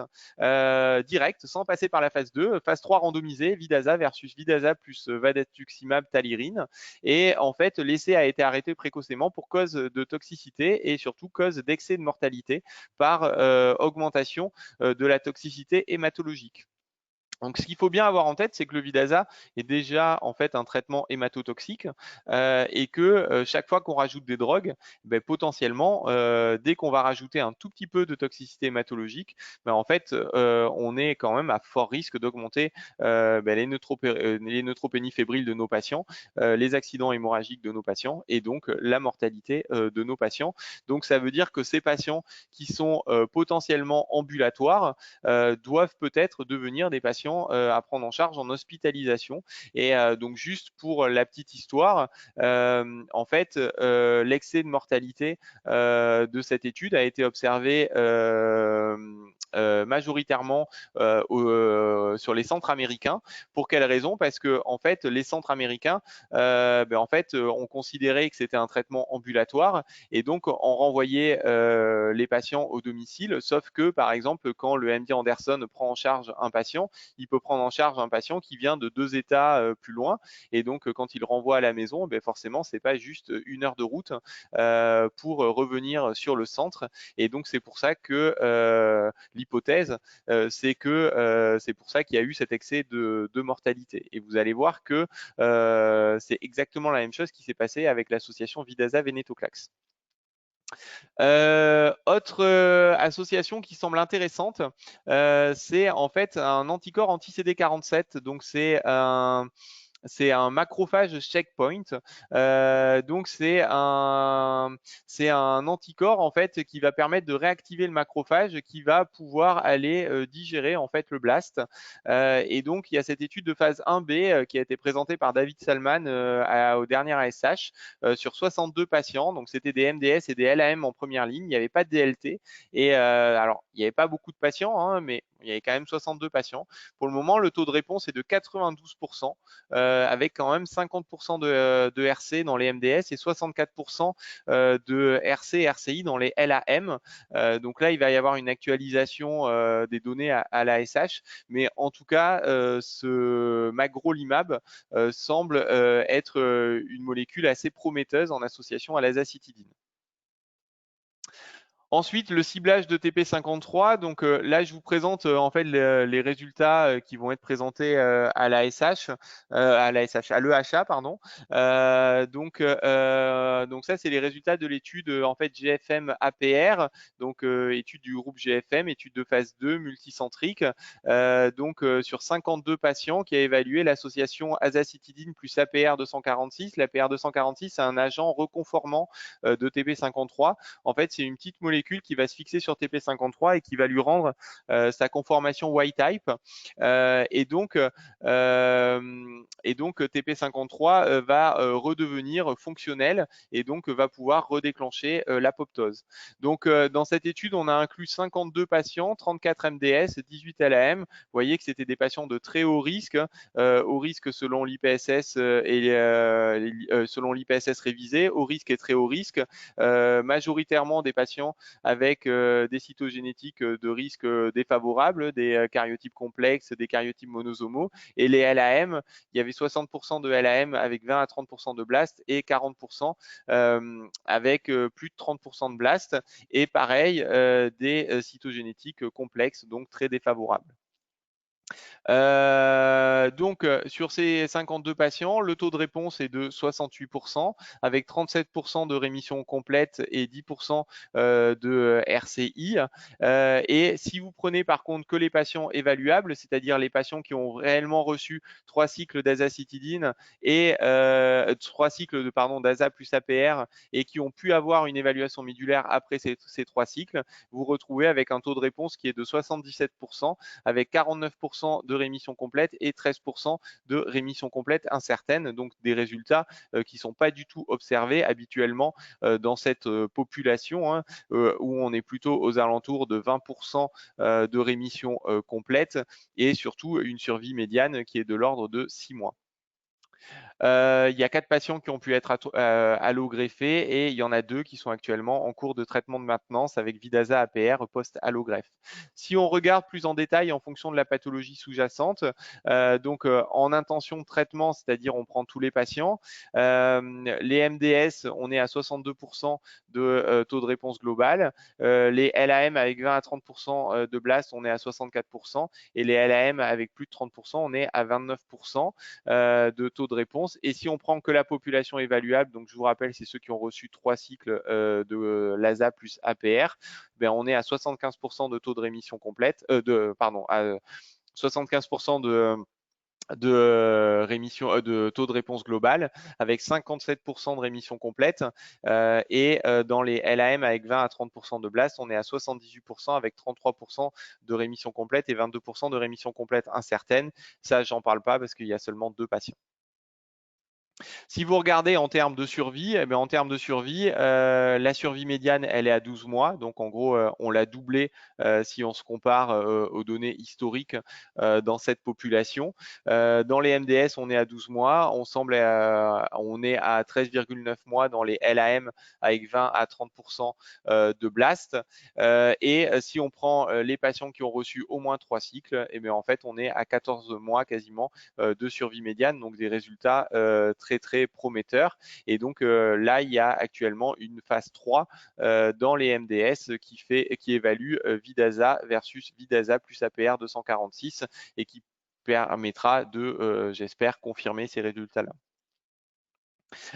direct, sans passer par la phase 2, phase 3 randomisée, Vidaza versus Vidaza plus vadatuximab talirine, et en fait l'essai a été arrêté précocement pour cause de toxicité et surtout cause d'excès de mortalité par augmentation de la toxicité hématologique. Donc, ce qu'il faut bien avoir en tête, c'est que le Vidaza est déjà en fait un traitement hématotoxique, et que chaque fois qu'on rajoute des drogues, potentiellement, dès qu'on va rajouter un tout petit peu de toxicité hématologique, en fait, on est quand même à fort risque d'augmenter les neutropénies fébriles de nos patients, les accidents hémorragiques de nos patients et donc la mortalité de nos patients. Donc, ça veut dire que ces patients qui sont potentiellement ambulatoires doivent peut-être devenir des patients à prendre en charge en hospitalisation. Et donc juste pour la petite histoire, en fait, l'excès de mortalité de cette étude a été observé majoritairement sur les centres américains. Pour quelle raison? Parce que en fait, les centres américains, en fait, ont considéré que c'était un traitement ambulatoire et donc on renvoyait les patients au domicile. Sauf que, par exemple, quand le MD Anderson prend en charge un patient, il peut prendre en charge un patient qui vient de 2 États plus loin. Et donc, quand il le renvoie à la maison, forcément, c'est pas juste 1 heure de route pour revenir sur le centre. Et donc, c'est pour ça que l'hypothèse, c'est que c'est pour ça qu'il y a eu cet excès de mortalité. Et vous allez voir que c'est exactement la même chose qui s'est passé avec l'association Vidaza-Venetoclax. Autre association qui semble intéressante, c'est en fait un anticorps anti-CD47. Donc c'est un macrophage checkpoint. Donc c'est un anticorps en fait qui va permettre de réactiver le macrophage, qui va pouvoir aller digérer en fait le blast. Et donc il y a cette étude de phase 1B qui a été présentée par David Salman au dernier ASH sur 62 patients. Donc c'était des MDS et des LAM en première ligne. Il n'y avait pas de DLT. Et alors il n'y avait pas beaucoup de patients, hein, mais il y avait quand même 62 patients. Pour le moment, le taux de réponse est de 92%. Avec quand même 50% de RC dans les MDS et 64% de RC et RCI dans les LAM. Donc là, il va y avoir une actualisation des données à l'ASH, mais en tout cas, ce magrolimab semble être une molécule assez prometteuse en association à l'azacitidine. Ensuite, le ciblage de TP53. Donc là, je vous présente en fait les résultats qui vont être présentés à l'ASH, à l'EHA, pardon. Donc ça, c'est les résultats de l'étude en fait GFM APR, donc étude du groupe GFM, étude de phase 2 multicentrique, sur 52 patients qui a évalué l'association azacitidine plus APR 246. L'APR 246, c'est un agent reconformant de TP53. En fait, c'est une petite molécule qui va se fixer sur TP53 et qui va lui rendre sa conformation Y-type. Et donc TP53 va redevenir fonctionnel et donc va pouvoir redéclencher l'apoptose. Donc, dans cette étude, on a inclus 52 patients, 34 MDS, 18 LAM. Vous voyez que c'était des patients de très haut risque selon l'IPSS selon l'IPSS révisé, haut risque et très haut risque, majoritairement des patients avec des cytogénétiques de risque défavorables, des karyotypes complexes, des karyotypes monosomaux. Et les LAM, il y avait 60% de LAM avec 20 à 30% de blast et 40% avec plus de 30% de blast. Et pareil, des cytogénétiques complexes, donc très défavorables. Donc, sur ces 52 patients, le taux de réponse est de 68%, avec 37% de rémission complète et 10% de RCI. Et si vous prenez par contre que les patients évaluables, c'est-à-dire les patients qui ont réellement reçu 3 cycles d'azacitidine et 3 cycles d'AZA plus APR et qui ont pu avoir une évaluation médulaire après ces 3 cycles, vous retrouvez avec un taux de réponse qui est de 77%, avec 49% de de rémission complète et 13% de rémission complète incertaine, donc des résultats qui ne sont pas du tout observés habituellement dans cette population, hein, où on est plutôt aux alentours de 20% de rémission complète et surtout une survie médiane qui est de l'ordre de 6 mois. Il y a 4 patients qui ont pu être allogreffés et il y en a 2 qui sont actuellement en cours de traitement de maintenance avec Vidaza APR post-allogreffe. Si on regarde plus en détail en fonction de la pathologie sous-jacente, donc en intention de traitement, c'est-à-dire on prend tous les patients, les MDS, on est à 62% de taux de réponse global, les LAM avec 20 à 30% de blast, on est à 64%, et les LAM avec plus de 30%, on est à 29% de taux de réponse. Et si on prend que la population évaluable, donc je vous rappelle, c'est ceux qui ont reçu 3 cycles de LASA plus APR, ben on est à 75% de taux de rémission complète, à 75% de taux de réponse globale avec 57% de rémission complète et dans les LAM avec 20 à 30% de blast, on est à 78% avec 33% de rémission complète et 22% de rémission complète incertaine. Ça, j'en parle pas parce qu'il y a seulement 2 patients. Si vous regardez en termes de survie, eh bien, en termes de survie, la survie médiane, elle est à 12 mois. Donc, en gros, on l'a doublé si on se compare aux données historiques dans cette population. Dans les MDS, on est à 12 mois. On est à 13,9 mois dans les LAM avec 20 à 30% de blast. Et si on prend les patients qui ont reçu au moins 3 cycles, eh bien, en fait, on est à 14 mois quasiment de survie médiane. Donc, des résultats très prometteur. Et donc là, il y a actuellement une phase 3 dans les MDS qui évalue Vidaza versus Vidaza plus APR 246 et qui permettra de, j'espère, confirmer ces résultats-là.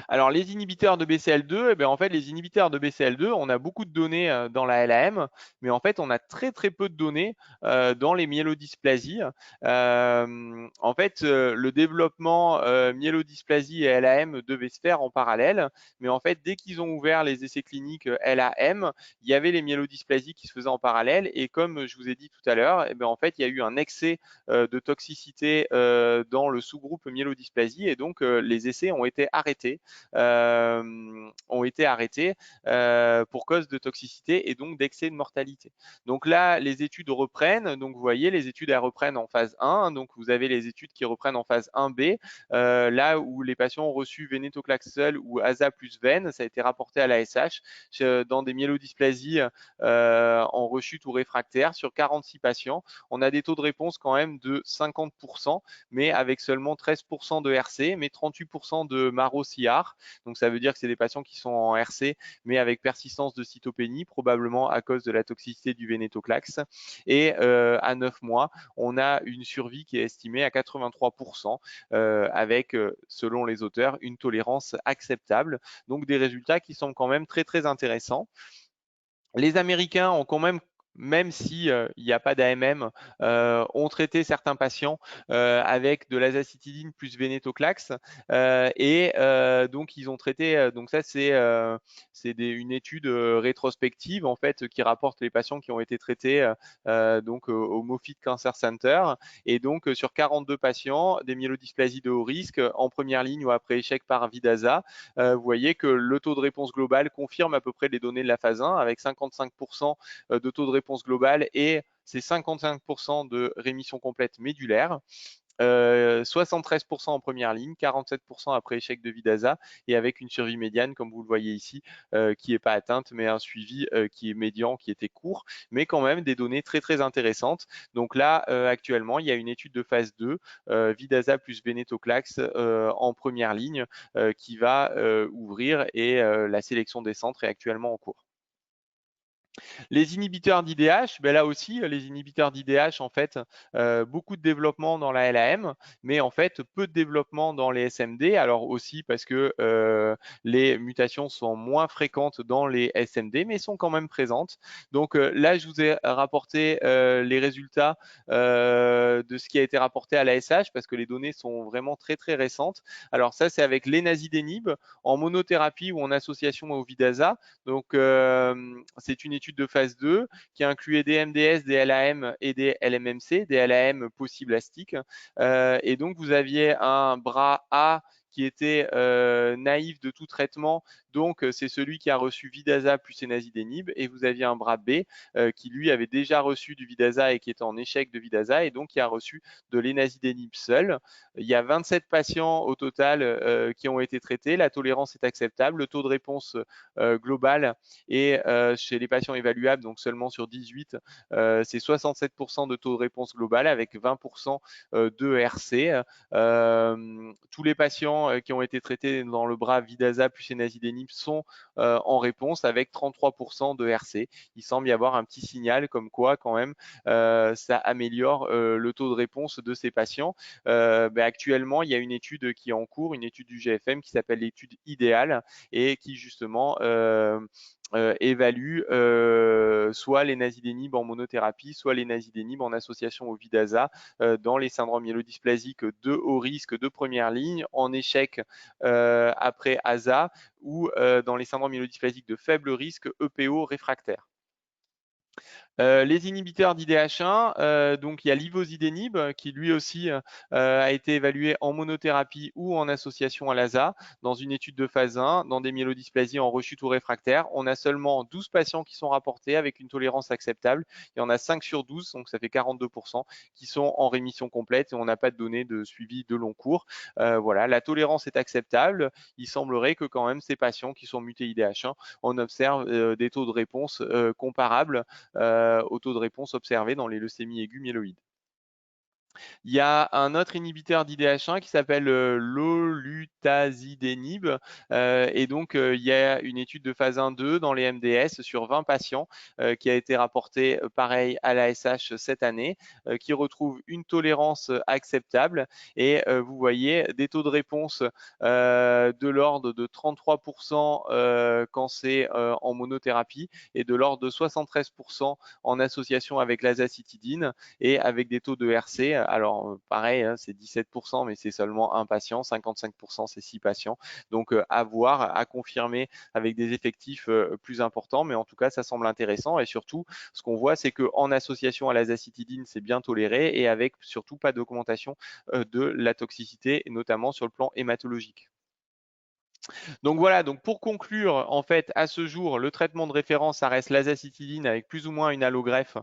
Alors, les inhibiteurs de BCL2, eh bien, en fait, les inhibiteurs de BCL2, on a beaucoup de données dans la LAM, mais en fait, on a très peu de données dans les myélodysplasies. En fait, le développement myélodysplasie et LAM devait se faire en parallèle, mais en fait, dès qu'ils ont ouvert les essais cliniques LAM, il y avait les myélodysplasies qui se faisaient en parallèle, et comme je vous ai dit tout à l'heure, eh bien, en fait, il y a eu un excès de toxicité dans le sous-groupe myélodysplasie, et donc les essais ont été arrêtés pour cause de toxicité et donc d'excès de mortalité. Donc là, les études reprennent. Donc vous voyez, les études elles reprennent en phase 1. Donc vous avez les études qui reprennent en phase 1B, là où les patients ont reçu vénétoclax seul ou ASA plus ven. Ça a été rapporté à l'ASH dans des myélodysplasies en rechute ou réfractaire sur 46 patients. On a des taux de réponse quand même de 50%, mais avec seulement 13% de RC, mais 38% de maro-CR. Donc ça veut dire que c'est des patients qui sont en RC, mais avec persistance de cytopénie, probablement à cause de la toxicité du vénétoclax. Et à 9 mois, on a une survie qui est estimée à 83%, avec, selon les auteurs, une tolérance acceptable. Donc des résultats qui semblent quand même très intéressants. Les Américains ont quand même si il n'y a pas d'AMM, ont traité certains patients avec de l'azacitidine plus vénétoclax et donc ils ont traité, donc ça c'est une étude rétrospective en fait qui rapporte les patients qui ont été traités donc au Moffitt Cancer Center, et donc sur 42 patients des myélodysplasies de haut risque en première ligne ou après échec par Vidaza, vous voyez que le taux de réponse global confirme à peu près les données de la phase 1 avec 55% de taux de réponse globale et c'est 55% de rémission complète médulaire. 73% en première ligne, 47% après échec de Vidaza, et avec une survie médiane, comme vous le voyez ici, qui n'est pas atteinte, mais un suivi qui est médian, qui était court, mais quand même des données très intéressantes. Donc là, actuellement, il y a une étude de phase 2, Vidaza plus vénétoclax en première ligne, qui va ouvrir, et la sélection des centres est actuellement en cours. Les inhibiteurs d'IDH, ben là aussi, les inhibiteurs d'IDH, en fait, beaucoup de développement dans la LAM, mais en fait, peu de développement dans les SMD. Alors aussi parce que les mutations sont moins fréquentes dans les SMD, mais sont quand même présentes. Donc là, je vous ai rapporté les résultats de ce qui a été rapporté à l'ASH, parce que les données sont vraiment très récentes. Alors ça, c'est avec l'énasidénib en monothérapie ou en association au Vidaza. Donc c'est une étude étude de phase 2 qui incluait des MDS, des LAM et des LMMC, des LAM possiblastiques. Et donc, vous aviez un bras A qui était naïf de tout traitement, donc c'est celui qui a reçu Vidaza plus énasidénib, et vous aviez un bras B qui lui avait déjà reçu du Vidaza et qui était en échec de Vidaza, et donc qui a reçu de l'énasidénib seul. Il y a 27 patients au total qui ont été traités, la tolérance est acceptable, le taux de réponse global et chez les patients évaluables, donc seulement sur 18, c'est 67% de taux de réponse global avec 20% de RC. Tous les patients qui ont été traités dans le bras Vidaza plus énasidénib sont en réponse avec 33% de RC. Il semble y avoir un petit signal comme quoi quand même ça améliore le taux de réponse de ces patients. Actuellement, il y a une étude qui est en cours, une étude du GFM qui s'appelle l'étude idéale et qui justement évalue soit l'énasidénib en monothérapie, soit l'énasidénib en association au Vidaza dans les syndromes myélodysplasiques de haut risque de première ligne, en échec après ASA ou dans les syndromes myélodysplasiques de faible risque EPO réfractaire. Les inhibiteurs d'IDH1, donc il y a l'ivosidenib qui lui aussi a été évalué en monothérapie ou en association à l'ASA dans une étude de phase 1 dans des myélodysplasies en rechute ou réfractaire. On a seulement 12 patients qui sont rapportés avec une tolérance acceptable. Il y en a 5 sur 12, donc ça fait 42% qui sont en rémission complète et on n'a pas de données de suivi de long cours. Voilà, la tolérance est acceptable. Il semblerait que quand même ces patients qui sont mutés IDH1, on observe des taux de réponse comparables au taux de réponse observé dans les leucémies aiguës myéloïdes. Il y a un autre inhibiteur d'IDH1 qui s'appelle l'olutasidenib. Et donc, il y a une étude de phase 1-2 dans les MDS sur 20 patients qui a été rapportée pareil à l'ASH cette année, qui retrouve une tolérance acceptable. Et vous voyez des taux de réponse de l'ordre de 33% quand c'est en monothérapie et de l'ordre de 73% en association avec l'azacitidine et avec des taux de RC. Alors, pareil, hein, c'est 17%, mais c'est seulement un patient. 55%, c'est 6 patients. Donc, à voir, à confirmer avec des effectifs plus importants. Mais en tout cas, ça semble intéressant. Et surtout, ce qu'on voit, c'est qu'en association à l'azacitidine, c'est bien toléré et avec surtout pas d'augmentation de la toxicité, notamment sur le plan hématologique. Donc voilà, donc pour conclure, en fait, à ce jour, le traitement de référence, ça reste l'azacitidine avec plus ou moins une allogreffe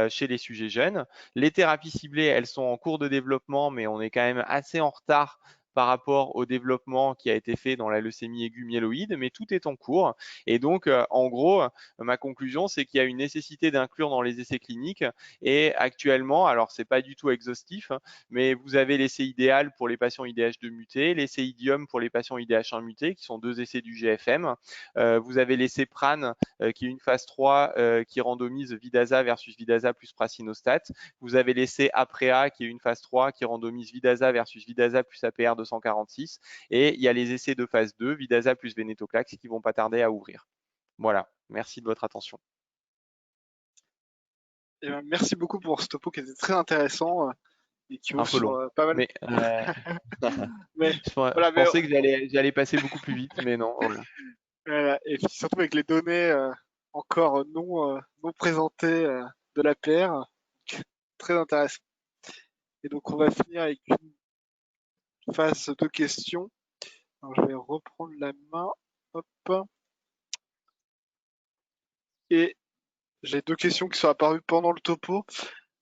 chez les sujets jeunes. Les thérapies ciblées, elles sont en cours de développement, mais on est quand même assez en retard par rapport au développement qui a été fait dans la leucémie aiguë myéloïde, mais tout est en cours. Et donc, en gros, ma conclusion, c'est qu'il y a une nécessité d'inclure dans les essais cliniques. Et actuellement, alors c'est pas du tout exhaustif, mais vous avez l'essai idéal pour les patients IDH2 mutés, l'essai IDIUM pour les patients IDH1 mutés, qui sont 2 essais du GFM. Vous avez l'essai PRAN, qui est une phase 3 qui randomise Vidaza versus Vidaza plus pracinostat. Vous avez l'essai APREA, qui est une phase 3 qui randomise Vidaza versus Vidaza plus APR 246. Et il y a les essais de phase 2, Vidaza plus Venetoclax, qui vont pas tarder à ouvrir. Voilà, merci de votre attention. Et merci beaucoup pour ce topo qui était très intéressant et qui ouvre Un peu long. sur pas mal. Mais, Mais je pensais que j'allais passer beaucoup plus vite, mais non. Voilà. voilà. Et puis surtout avec les données encore non présentées de l'APR, très intéressant. Et donc on va finir avec une phase de questions. Alors, je vais reprendre la main. Hop. Et j'ai 2 questions qui sont apparues pendant le topo.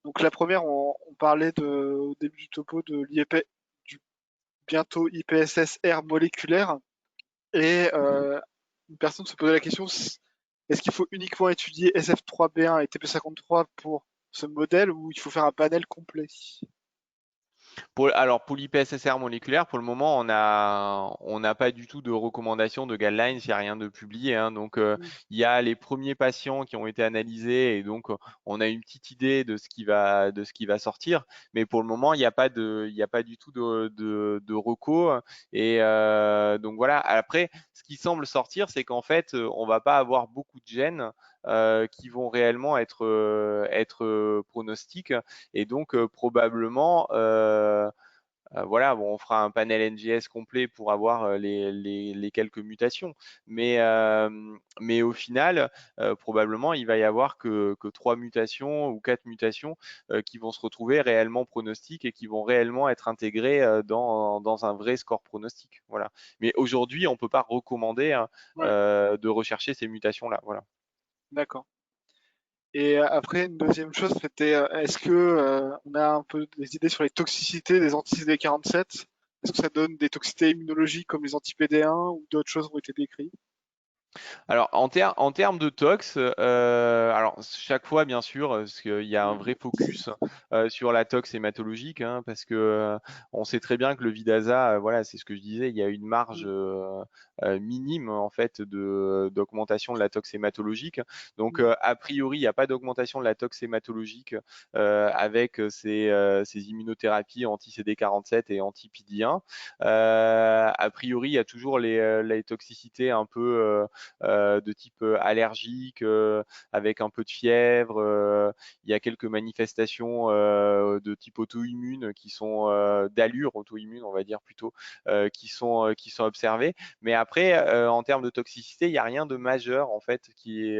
Donc la première, on parlait au début du topo de l'IEP, du bientôt IPSS-R moléculaire. Et une personne se posait la question, est-ce qu'il faut uniquement étudier SF3B1 et TP53 pour ce modèle ou il faut faire un panel complet? Alors, pour l'IPSSR moléculaire, pour le moment, on n'a pas du tout de recommandations, de guidelines, il n'y a rien de publié. Hein. Donc, il y a les premiers patients qui ont été analysés et donc, on a une petite idée de ce qui va sortir. Mais pour le moment, il n'y a pas du tout de reco. Et donc, voilà. Après, ce qui semble sortir, c'est qu'en fait, on ne va pas avoir beaucoup de gènes qui vont réellement être pronostiques. Et donc, probablement, voilà, bon, on fera un panel NGS complet pour avoir les quelques mutations. Mais au final, probablement, il va y avoir que 3 mutations ou 4 mutations qui vont se retrouver réellement pronostiques et qui vont réellement être intégrées dans un vrai score pronostic. Voilà. Mais aujourd'hui, on ne peut pas recommander hein, Ouais, de rechercher ces mutations-là. Voilà. d'accord. Et après, une deuxième chose, c'était est-ce que on a un peu des idées sur les toxicités des anti-CD47? Est-ce que ça donne des toxicités immunologiques comme les anti-PD1 ou d'autres choses ont été décrites? Alors, en termes de tox, alors chaque fois, bien sûr, parce qu'il y a un vrai focus sur la tox hématologique, hein, parce que on sait très bien que le Vidasa, voilà, c'est ce que je disais, il y a une marge minime en fait d'augmentation de la tox hématologique. Donc, a priori, il n'y a pas d'augmentation de la tox hématologique avec ces immunothérapies anti-CD47 et anti-PD1. A priori, il y a toujours les toxicités un peu de type allergique, avec un peu de fièvre. Il y a quelques manifestations de type auto-immune qui sont d'allure auto-immune, on va dire plutôt, qui sont observées. Mais après, en termes de toxicité, il n'y a rien de majeur en fait qui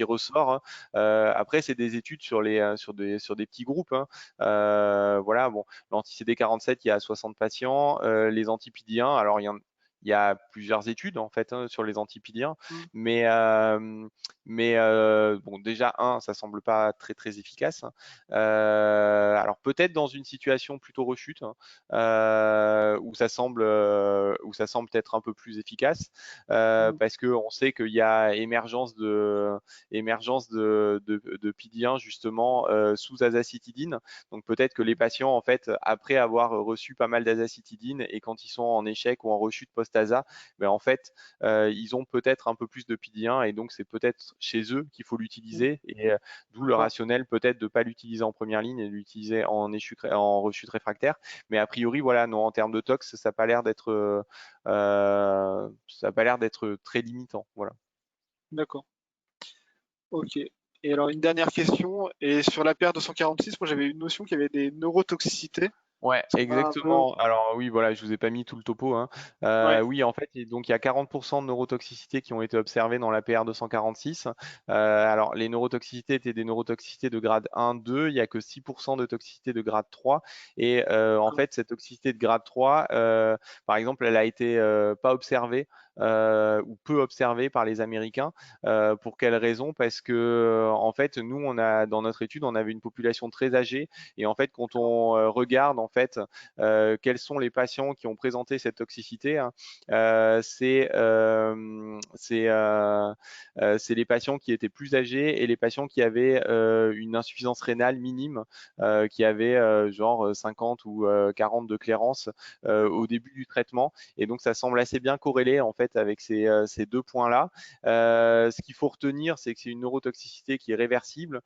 ressort. Hein. Après, c'est des études sur des petits groupes. Hein. Voilà, bon, l'anti-CD47, il y a 60 patients. Les anti-PD1, alors il y a plusieurs études en fait hein, sur les antipidiens, Mm. mais, bon, déjà ça semble pas très efficace. Alors peut-être dans une situation plutôt rechute hein, où ça semble être un peu plus efficace, Mm. parce que on sait qu'il y a émergence de PID1 justement sous azacitidine. Donc peut-être que les patients en fait après avoir reçu pas mal d'azacitidine et quand ils sont en échec ou en rechute post-ASA, ben, en fait ils ont peut-être un peu plus de PD1 et donc c'est peut-être chez eux qu'il faut Mm. l'utiliser et d'où le D'accord. rationnel peut-être de ne pas l'utiliser en première ligne et de l'utiliser en rechute réfractaire. Mais a priori, voilà, non, en termes de tox, ça n'a pas l'air d'être très limitant. Voilà. D'accord. Ok. Et alors une dernière question, et sur la PR246, moi j'avais une notion qu'il y avait des neurotoxicités. Ouais, Est-ce qu'on a un peu... exactement. Alors oui, voilà, je vous ai pas mis tout le topo. Hein. Ouais, Oui, en fait, donc il y a 40% de neurotoxicité qui ont été observées dans la PR 246. Alors les neurotoxicités étaient des neurotoxicités de grade 1, 2. Il y a que 6% de toxicité de grade 3. Et en d'accord. fait, cette toxicité de grade 3, par exemple, elle a été pas observée ou peu observée par les Américains. Pour quelle raison? Parce que en fait, nous, dans notre étude, on avait une population très âgée et en fait, quand on regarde en fait quels sont les patients qui ont présenté cette toxicité, hein, c'est les patients qui étaient plus âgés et les patients qui avaient une insuffisance rénale minime, qui avaient genre 50 ou 40 de clairance au D'accord. début du traitement. Et donc, ça semble assez bien corrélé en fait avec ces deux points-là. Ce qu'il faut retenir, c'est que c'est une neurotoxicité qui est réversible,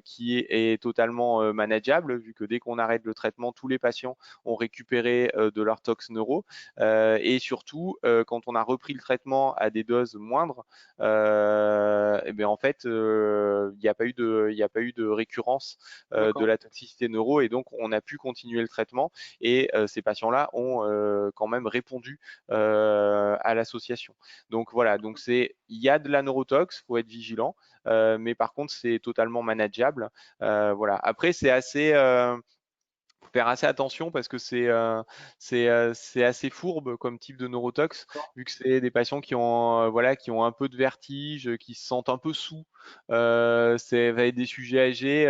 qui est totalement manageable, vu que dès qu'on arrête le traitement, tous les patients ont récupéré de leur tox neuro. Et surtout, quand on a repris le traitement à des doses moindres, et bien en fait, il n'y a pas eu de récurrence de D'accord. la toxicité neuro, et donc on a pu continuer le traitement. Et ces patients-là ont quand même répondu à l'association. Donc voilà, donc il y a de la neurotox, faut être vigilant, mais par contre c'est totalement manageable. Voilà. Après c'est assez faut faire assez attention parce que c'est assez fourbe comme type de neurotox, D'accord. vu que c'est des patients qui ont voilà qui ont un peu de vertige, qui se sentent un peu sous. C'est va être des sujets âgés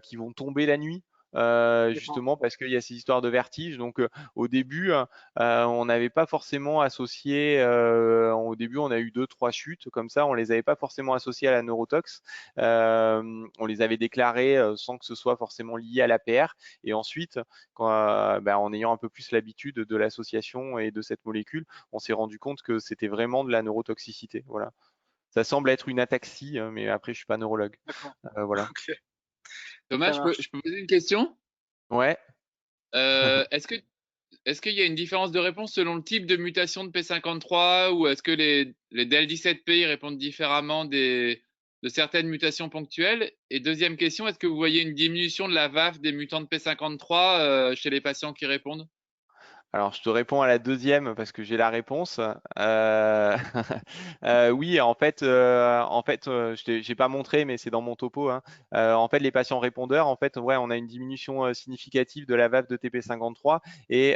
qui vont tomber la nuit. D'accord. Justement parce qu'il y a ces histoires de vertige. Donc au début, on n'avait pas forcément associé. Au début, on a eu 2, 3 chutes comme ça. On les avait pas forcément associées à la neurotox. On les avait déclarées sans que ce soit forcément lié à l'APR. Et ensuite, en ayant un peu plus l'habitude de l'association et de cette molécule, on s'est rendu compte que c'était vraiment de la neurotoxicité. Voilà. Ça semble être une ataxie, mais après, je suis pas neurologue. D'accord. Voilà. Ok. Thomas, Ça marche. je peux poser une question? Ouais. Est-ce que est-ce qu'il y a une différence de réponse selon le type de mutation de P53 ou est-ce que les DL17P ils répondent différemment de certaines mutations ponctuelles? Et deuxième question, est-ce que vous voyez une diminution de la VAF des mutants de P53 chez les patients qui répondent? Alors, je te réponds à la deuxième parce que j'ai la réponse. Oui, j'ai pas montré, mais c'est dans mon topo, hein. En fait, les patients répondeurs, en fait, ouais, on a une diminution significative de la VAF de TP53 et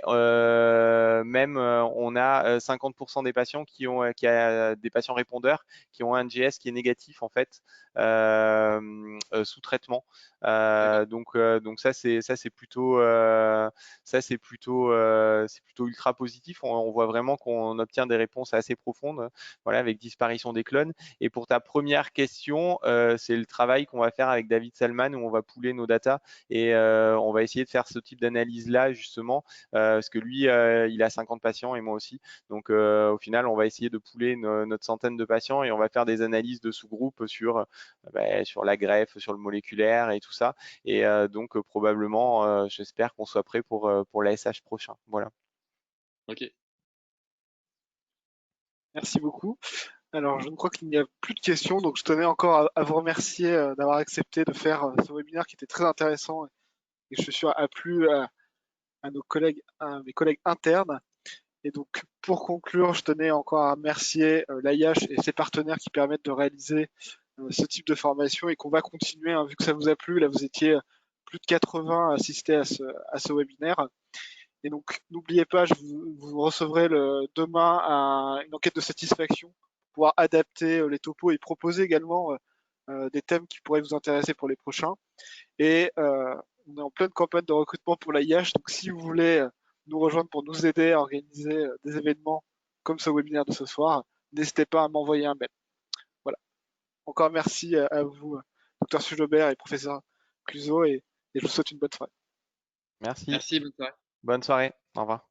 même on a 50% des patients des patients répondeurs qui ont un NGS qui est négatif en fait sous traitement. Donc c'est plutôt ultra positif. On voit vraiment qu'on obtient des réponses assez profondes, voilà, avec disparition des clones. Et pour ta première question, c'est le travail qu'on va faire avec David Salman où on va pooler nos datas et on va essayer de faire ce type d'analyse-là justement, parce que lui, il a 50 patients et moi aussi. Donc au final, on va essayer de pooler notre centaine de patients et on va faire des analyses de sous-groupes sur la greffe, sur le moléculaire et tout ça. Et donc probablement, j'espère qu'on soit prêt pour l'ASH prochain. Voilà. Ok. Merci beaucoup. Alors, je ne crois qu'il n'y a plus de questions, donc je tenais encore à vous remercier d'avoir accepté de faire ce webinaire qui était très intéressant et que je suis sûr a plu à nos collègues, à mes collègues internes. Et donc, pour conclure, je tenais encore à remercier l'AIH et ses partenaires qui permettent de réaliser ce type de formation et qu'on va continuer, hein, vu que ça vous a plu. Là, vous étiez plus de 80 à assister à ce webinaire. Et donc, n'oubliez pas, vous recevrez demain une enquête de satisfaction pour pouvoir adapter les topos et proposer également des thèmes qui pourraient vous intéresser pour les prochains. Et on est en pleine campagne de recrutement pour l'AIH, donc si vous voulez nous rejoindre pour nous aider à organiser des événements comme ce webinaire de ce soir, n'hésitez pas à m'envoyer un mail. Voilà. Encore merci à vous, Dr Sujobert et professeur Cluzot, et je vous souhaite une bonne soirée. Merci. Merci, bonne soirée. Bonne soirée. Au revoir.